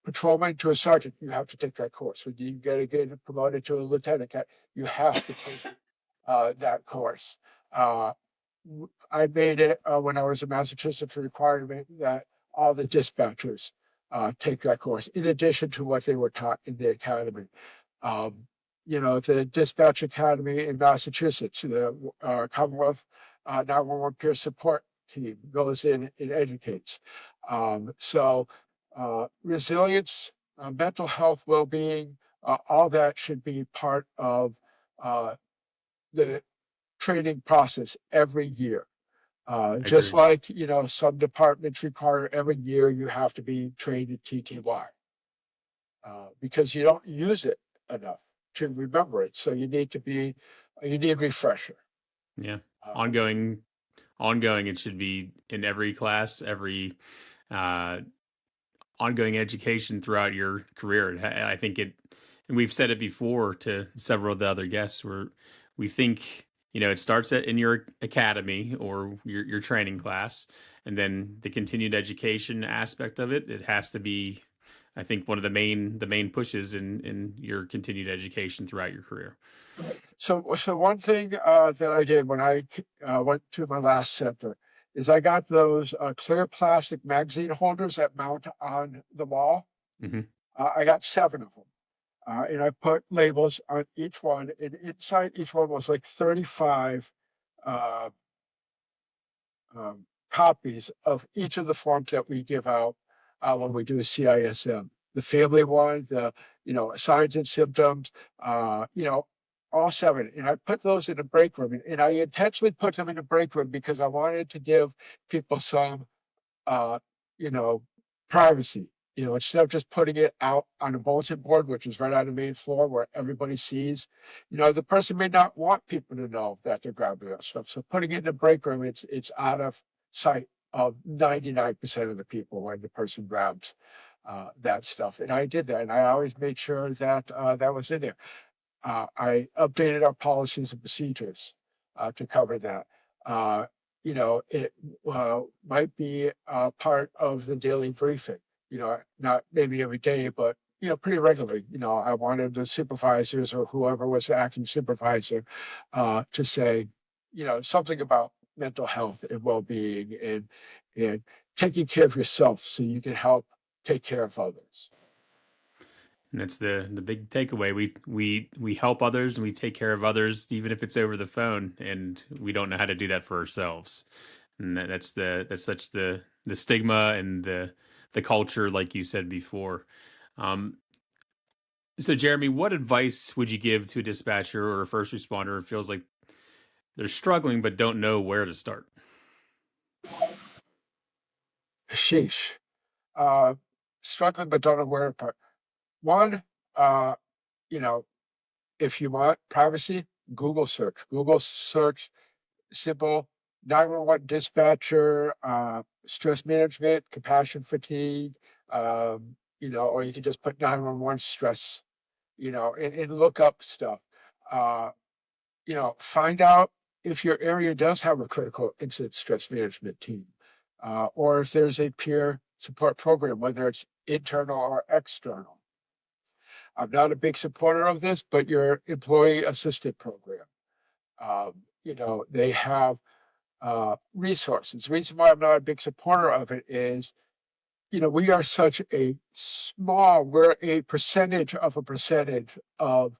patrolman to a sergeant, you have to take that course. When you get promoted to a lieutenant, you have to take that course. I made it when I was in Massachusetts a requirement that all the dispatchers take that course, in addition to what they were taught in the academy. The Dispatch Academy in Massachusetts, the Commonwealth 911 Peer Support Team goes in and educates. Resilience, mental health, well-being, all that should be part of the training process every year. Just like, some departments require every year you have to be trained in TTY because you don't use it enough to remember it. So you need refresher. Yeah. Ongoing. It should be in every class, every ongoing education throughout your career. I think and we've said it before to several of the other guests, where we think, it starts in your academy or your training class, and then the continued education aspect of it. It has to be, I think, one of the main pushes in your continued education throughout your career. So one thing that I did when I went to my last center is I got those clear plastic magazine holders that mount on the wall. Hmm. I got 7 of them. And I put labels on each one, and inside each one was like 35 uh, copies of each of the forms that we give out when we do a CISM. The family one, the signs and symptoms, all 7. And I put those in the break room, and I intentionally put them in the break room because I wanted to give people some, uh, you know, privacy. Instead of just putting it out on a bulletin board, which is right on the main floor where everybody sees, the person may not want people to know that they're grabbing that stuff. So putting it in the break room, it's out of sight of 99% of the people when the person grabs that stuff. And I did that, and I always made sure that that was in there. I updated our policies and procedures to cover that. It might be part of the daily briefing, not maybe every day, but, pretty regularly. I wanted the supervisors or whoever was the acting supervisor to say, something about mental health and well-being and taking care of yourself so you can help take care of others. And that's the big takeaway. We help others and we take care of others, even if it's over the phone, and we don't know how to do that for ourselves. And that's such the stigma and the culture, like you said before. Um, so, Jeremy, what advice would you give to a dispatcher or a first responder who feels like they're struggling but don't know where to start? Sheesh. Uh, Struggling but don't know where to put. One, uh, you know, if you want privacy, Google search. Google search simple 911 dispatcher, stress management, compassion fatigue, or you can just put 911 stress, and look up stuff. Uh, Find out if your area does have a critical incident stress management team, or if there's a peer support program, whether it's internal or external. I'm not a big supporter of this, but your employee assisted program, they have resources. The reason why I'm not a big supporter of it is, we are such we're a percentage of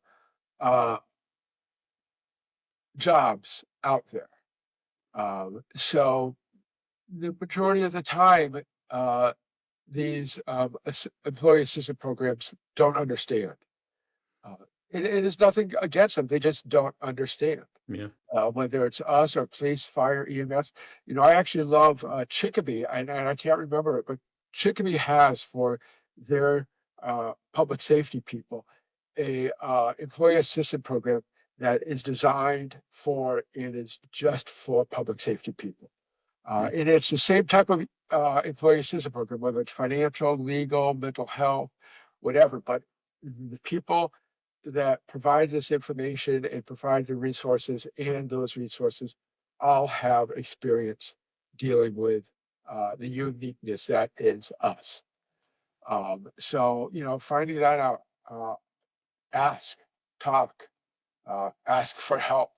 uh, jobs out there. So the majority of the time, these employee assistance programs don't understand. Uh, it is nothing against them; they just don't understand. Yeah. Whether it's us or police, fire, EMS. I actually love Chicopee, and I can't remember it, but Chicopee has for their public safety people a employee assistance program that is designed for it is just for public safety people. And it's the same type of employee assistance program, whether it's financial, legal, mental health, whatever. But the people that provide this information and provide the resources and those resources all have experience dealing with the uniqueness that is us. Finding that out, ask, talk, ask for help,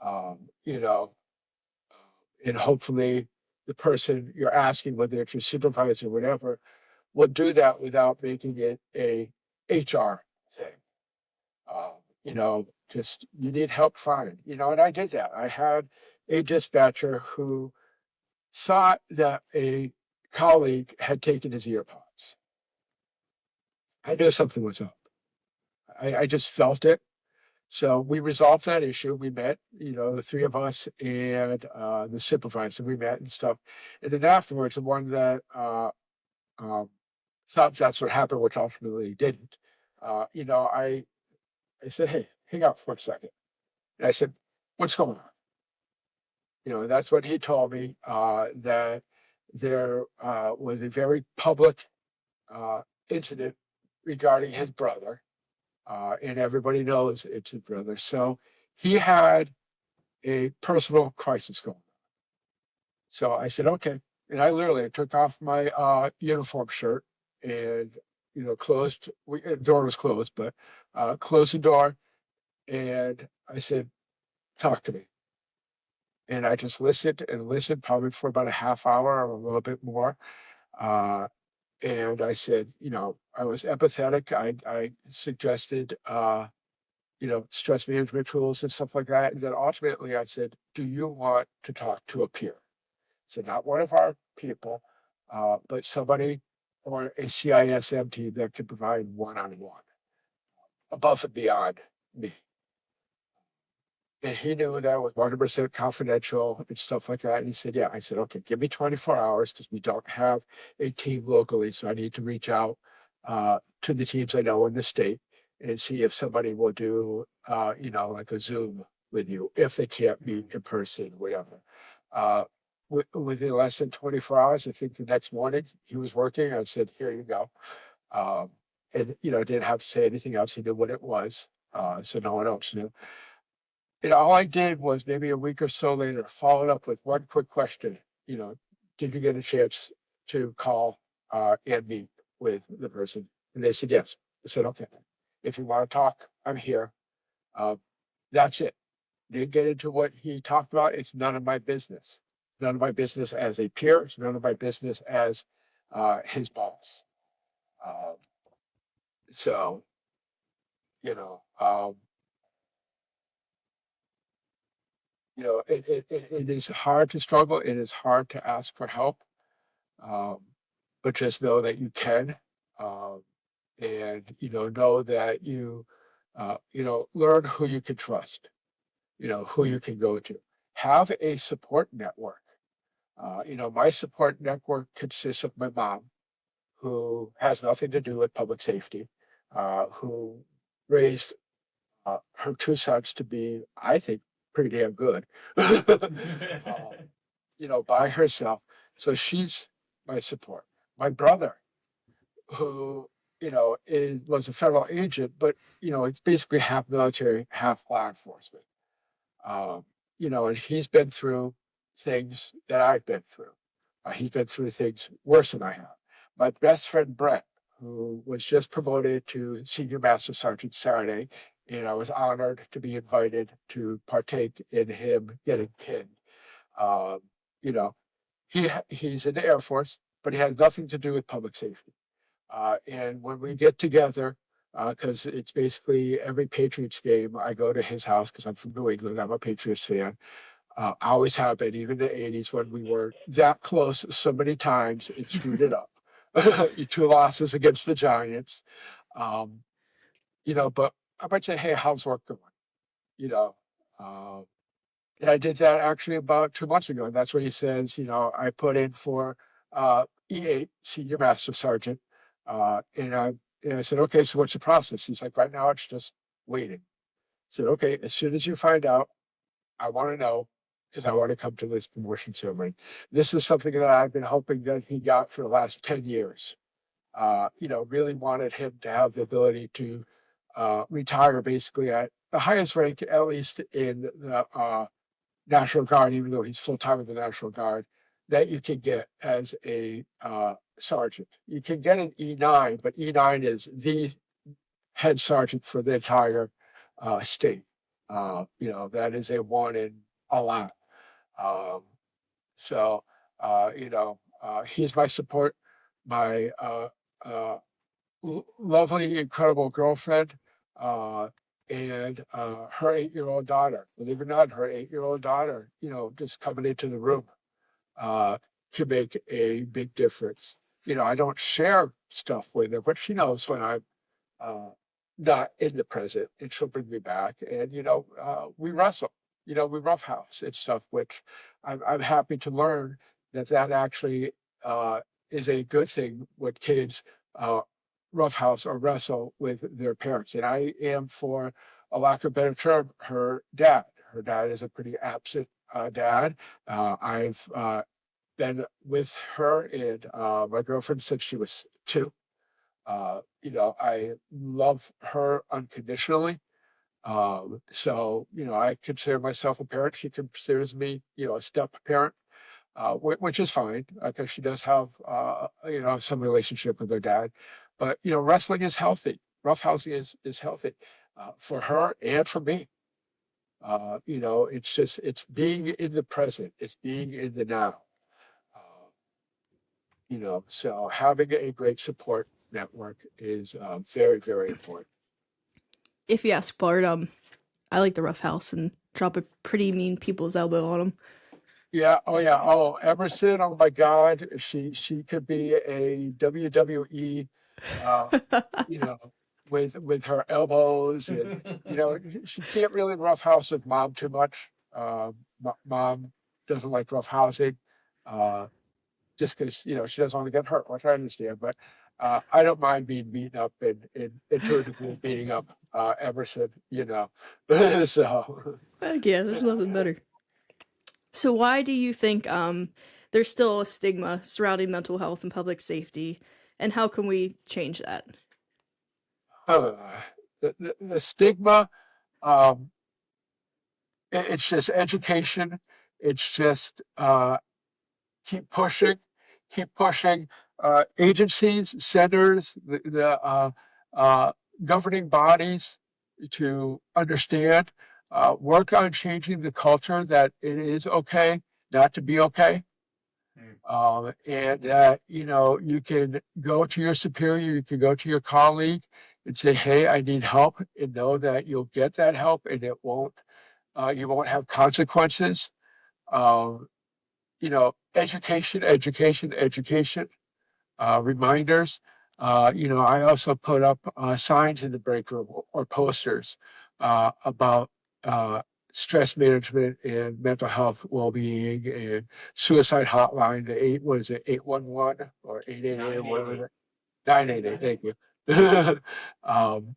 um, you know, and hopefully the person you're asking, whether it's your supervisor or whatever, will do that without making it a HR thing. Um, just you need help, fine. And I did that. I had a dispatcher who thought that a colleague had taken his earpods. I knew something was up. I just felt it. So we resolved that issue. We met, the 3 of us and the supervisor. We met and stuff. And then afterwards, the one that um, thought that's what happened, which ultimately didn't. I said, "Hey, hang out for a second." And I said, "What's going on?" That's what he told me, that there was a very public incident regarding his brother, and everybody knows it's his brother. So he had a personal crisis going on. So I said, "Okay." And I literally took off my uniform shirt and, closed, the door was closed, but closed the door. And I said, "Talk to me." And I just listened and listened probably for about a half hour or a little bit more. And I said, I was empathetic. I suggested, stress management tools and stuff like that. And then ultimately I said, do you want to talk to a peer? So not one of our people, but somebody or a CISM team that could provide one-on-one above and beyond me. And he knew that was 100% confidential and stuff like that. And he said, yeah. I said, okay, give me 24 hours because we don't have a team locally. So I need to reach out to the teams I know in the state and see if somebody will do, like a Zoom with you if they can't meet in person, whatever. Within less than 24 hours, I think the next morning he was working. I said, here you go. And, didn't have to say anything else. He knew what it was. So no one else knew. And all I did was maybe a week or so later, followed up with one quick question. Did you get a chance to call and meet with the person? And they said, yes. I said, okay, if you want to talk, I'm here. That's it. Didn't get into what he talked about. It's none of my business. None of my business as a peer. It's none of my business as his boss. So, you know, um, it is hard to struggle. It is hard to ask for help. Um, but just know that you can, um, and know that learn who you can trust, who you can go to. Have a support network. My support network consists of my mom, who has nothing to do with public safety, who raised her two sons to be, I think, pretty damn good, by herself. So she's my support. My brother, who, was a federal agent, but, it's basically half military, half law enforcement. Um, and he's been through things that I've been through. He's been through things worse than I have. My best friend, Brett, who was just promoted to Senior Master Sergeant Saturday, and I was honored to be invited to partake in him getting pinned. Um, you know, he's in the Air Force, but he has nothing to do with public safety. And when we get together, because it's basically every Patriots game, I go to his house because I'm from New England. I'm a Patriots fan. I always have been, even in the 80s when we were that close so many times, it screwed it up. Two losses against the Giants. Um, but I might say, hey, how's work going? You know, uh, and I did that actually about 2 months ago. And that's what he says, I put in for E8, Senior Master Sergeant. And I said, okay, so what's the process? He's like, right now it's just waiting. I said, okay, as soon as you find out, I want to know because I want to come to this promotion ceremony. This is something that I've been hoping that he got for the last 10 years. Really wanted him to have the ability to retire basically at the highest rank, at least in the National Guard, even though he's full-time in the National Guard, that you can get as a sergeant. You can get an E9, but E9 is the head sergeant for the entire state. That is a one in a lot. Um, so, he's my support, my lovely, incredible girlfriend, uh, and her 8-year-old daughter. Believe it or not, her 8-year-old daughter, just coming into the room can make a big difference. I don't share stuff with her, but she knows when I'm uh, not in the present, and she'll bring me back. And we wrestle. We roughhouse and stuff, which I'm happy to learn that actually is a good thing when kids uh, roughhouse or wrestle with their parents. And I am, for a lack of a better term, her dad. Her dad is a pretty absent dad. I've been with her and my girlfriend since she was 2. I love her unconditionally. I consider myself a parent. She considers me, a step parent, which is fine because she does have, some relationship with her dad. But, wrestling is healthy. Roughhousing is healthy for her and for me. It's being in the present, it's being in the now. So having a great support network is very, very important. If you ask Bart, I like the rough house and drop a pretty mean people's elbow on them. Yeah. Oh, yeah. Oh, Emerson. Oh my God. She could be a WWE, uh, you know, with her elbows, and she can't really roughhouse with mom too much. Mom doesn't like roughhousing, just because she doesn't want to get hurt, which I understand. But I don't mind being beaten up and to a degree beating up Emerson. So. Heck yeah, there's nothing better. So why do you think there's still a stigma surrounding mental health and public safety, and how can we change that? Uh, the stigma, um, it's just education. It's just keep pushing, keep pushing. Agencies, centers, the governing bodies to understand, work on changing the culture that it is okay not to be okay. And you can go to your superior, you can go to your colleague and say, "Hey, I need help," and know that you'll get that help, and you won't have consequences. Um, Education, education, education. Reminders. I also put up signs in the break room or posters about stress management and mental health well-being and suicide hotline. The 811 or 888 or whatever. 988. Thank you. um,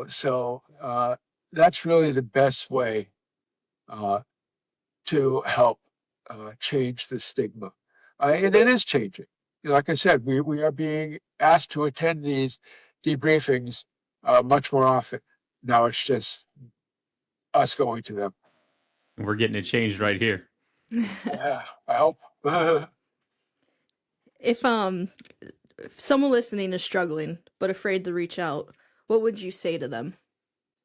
so that's really the best way uh, to help change the stigma. And it is changing. Like I said, we are being asked to attend these debriefings much more often. Now it's just us going to them. We're getting it changed right here. Yeah, I hope. If someone listening is struggling but afraid to reach out, what would you say to them?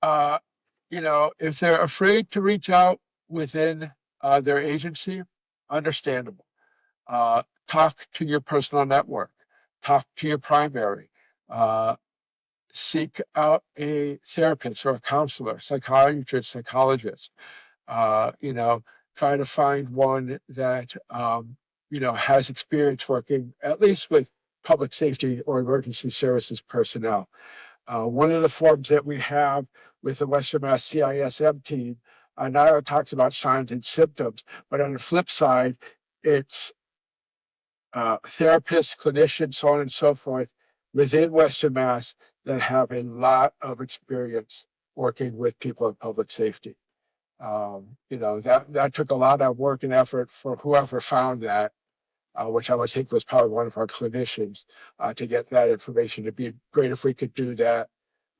uh, if they're afraid to reach out within their agency, understandable. Talk to your personal network. Talk to your primary. Seek out a therapist or a counselor, psychiatrist, psychologist. uh, you know, Try to find one that, has experience working at least with public safety or emergency services personnel. One of the forms that we have with the Western Mass CISM team not only talks about signs and symptoms, but on the flip side, it's therapists, clinicians, so on and so forth within Western Mass that have a lot of experience working with people in public safety. That took a lot of work and effort for whoever found that, which I would think was probably one of our clinicians, to get that information. It'd be great if we could do that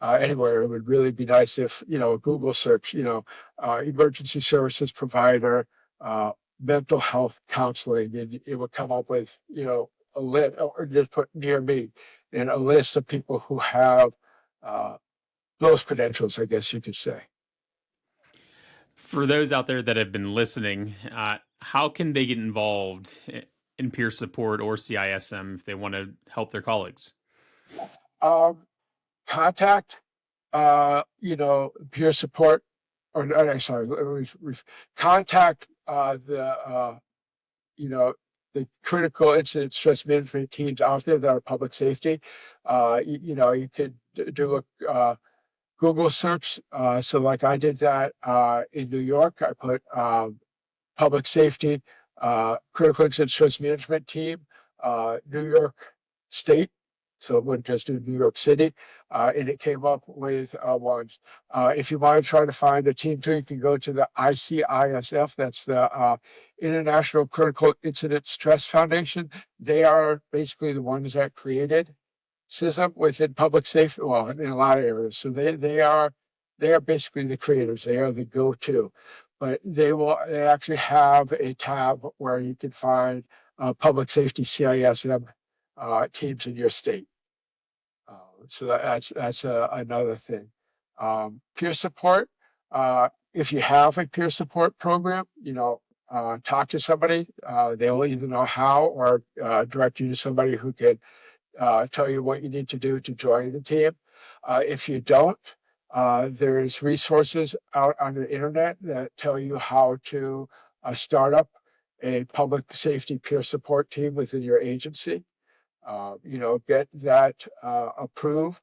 anywhere. It would really be nice if, a Google search, emergency services provider, mental health counseling, and it would come up with, a list, or just put near me, and a list of people who have those credentials, I guess you could say. For those out there that have been listening, how can they get involved in peer support or CISM if they want to help their colleagues? Contact, peer support, or sorry, contact the critical incident stress management teams out there that are public safety. You could do a Google search. So like I did that in New York, I put public safety, critical incident stress management team, New York State. So it wouldn't just do New York City. And it came up with ones. If you want to try to find a team too, you can go to the ICISF. That's the International Critical Incident Stress Foundation. They are basically the ones that created CISM within public safety, well, in a lot of areas. So they are basically the creators. They are the go-to. But they actually have a tab where you can find public safety CISM teams in your state. So that's another thing. Peer support. if you have a peer support program, talk to somebody. They'll either know how or direct you to somebody who can tell you what you need to do to join the team. If you don't, there's resources out on the internet that tell you how to start up a public safety peer support team within your agency. Get that approved,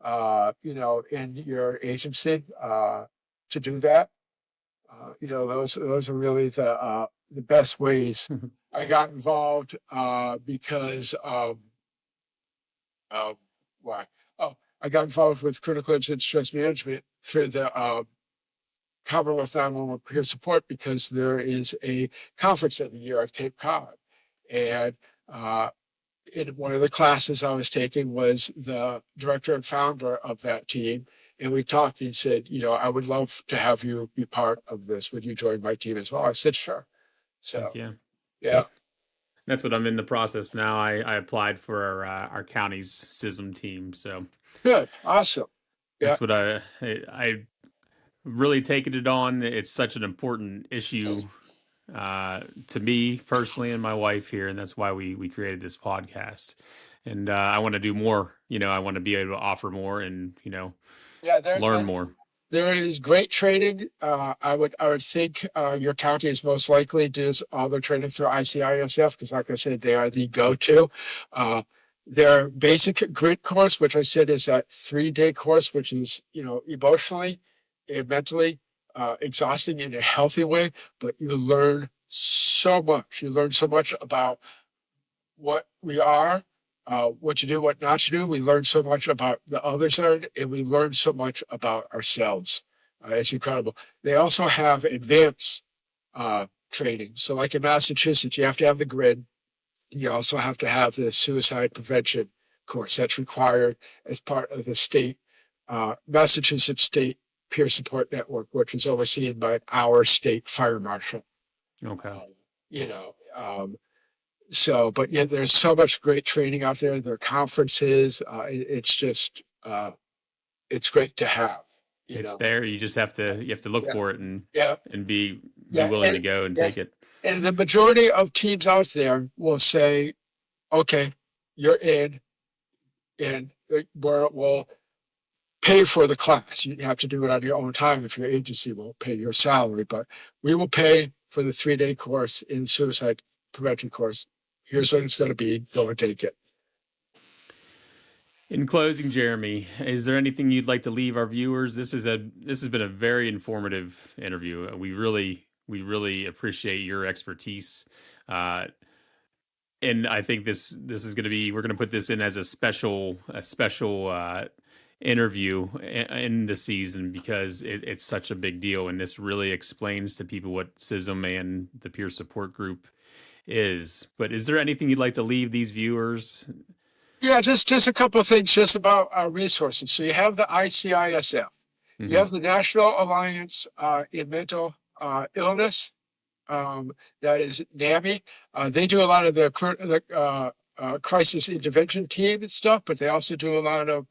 in your agency to do that. Those are really the best ways. I got involved because why? Oh, I got involved with critical incident stress management through the Commonwealth 911 peer support because there is a conference every year at Cape Cod, and in one of the classes I was taking was the director and founder of that team. And we talked and he said, I would love to have you be part of this. Would you join my team as well? I said, sure. So, yeah. That's what I'm in the process now. I applied for our county's CISM team. So good. Awesome. That's what I really taken it on. It's such an important issue to me personally and my wife here, and that's why we created this podcast. And I want to do more. I want to be able to offer more and learn more. There is great training. I would think your county is most likely does all their training through ICISF because, like I said, they are the go-to. Their basic grit course, which I said is that 3-day course, which is emotionally and mentally exhausting in a healthy way, but you learn so much. You learn so much about what we are, what to do, what not to do. We learn so much about the others, and we learn so much about ourselves. It's incredible. They also have advanced training. So like in Massachusetts, you have to have the grid. You also have to have the suicide prevention course. That's required as part of the state, Massachusetts State Peer Support Network, which is overseen by our state fire marshal. Okay. But yeah, there's so much great training out there. There are conferences. It's just, it's great to have. It's there. You just have to look for it and be willing to go and take it. And the majority of teams out there will say, okay, you're in, and we'll pay for the class. You have to do it on your own time if your agency won't pay your salary, but we will pay for the 3-day course in suicide prevention course. Here's what it's going to be. Go and take it. In closing, Jeremy, is there anything you'd like to leave our viewers? This has been a very informative interview. We really appreciate your expertise. And I think this is going to be, we're going to put this in as a special interview in the season because it's such a big deal. And this really explains to people what CISM and the peer support group is. But is there anything you'd like to leave these viewers? Yeah, just a couple of things just about our resources. So you have the ICISF. Mm-hmm. You have the National Alliance in Mental Illness. That is NAMI. They do a lot of the crisis intervention team and stuff, but they also do a lot of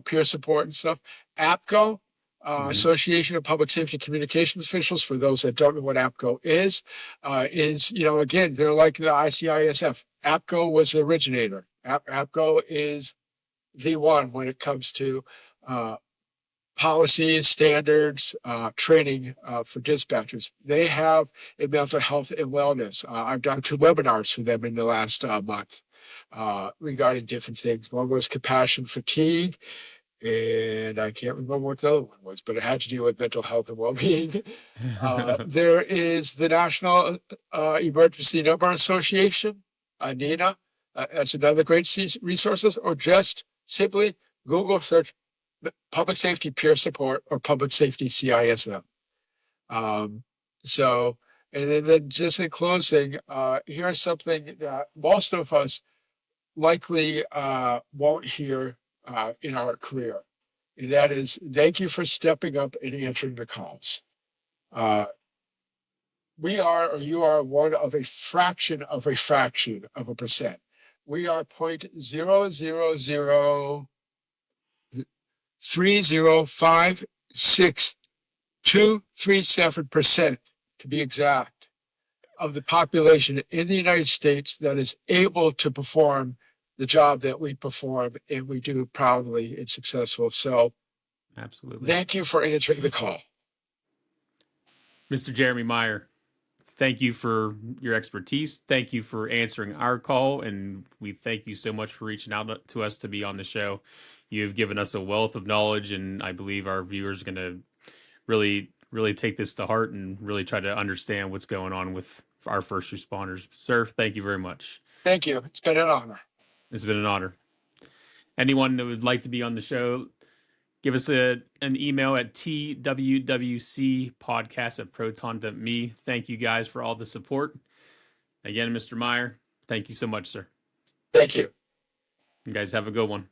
peer support and stuff. APCO, Association of Public Safety Communications Officials, for those that don't know what APCO is, again, they're like the ICISF. APCO was the originator. APCO is the one when it comes to policies, standards, training for dispatchers. They have a mental health and wellness. I've done 2 webinars for them in the last month regarding different things. One was compassion fatigue, and I can't remember what the other one was, but it had to do with mental health and well-being. There is the National Emergency Number Association, NENA. That's another great resources, or just simply Google search public safety peer support or public safety CISM. And then just in closing, here's something that most of us likely won't hear in our career. And that is, thank you for stepping up and answering the calls. We are, or you are, one of a fraction of a percent. We are 0.0003056 237%, to be exact, of the population in the United States that is able to perform the job that we perform, and we do proudly and successful. So Absolutely. thank you for answering the call. Mr. Jeremy Meyer, thank you for your expertise. Thank you for answering our call, and we thank you so much for reaching out to us to be on the show. You've given us a wealth of knowledge, and I believe our viewers are going to really take this to heart and really try to understand what's going on with our first responders. Sir, thank you very much. Thank you. It's been an honor. It's been an honor. Anyone that would like to be on the show, give us an email at twwcpodcast@proton.me. Thank you guys for all the support. Again, Mr. Meyer, thank you so much, sir. Thank you. You guys have a good one.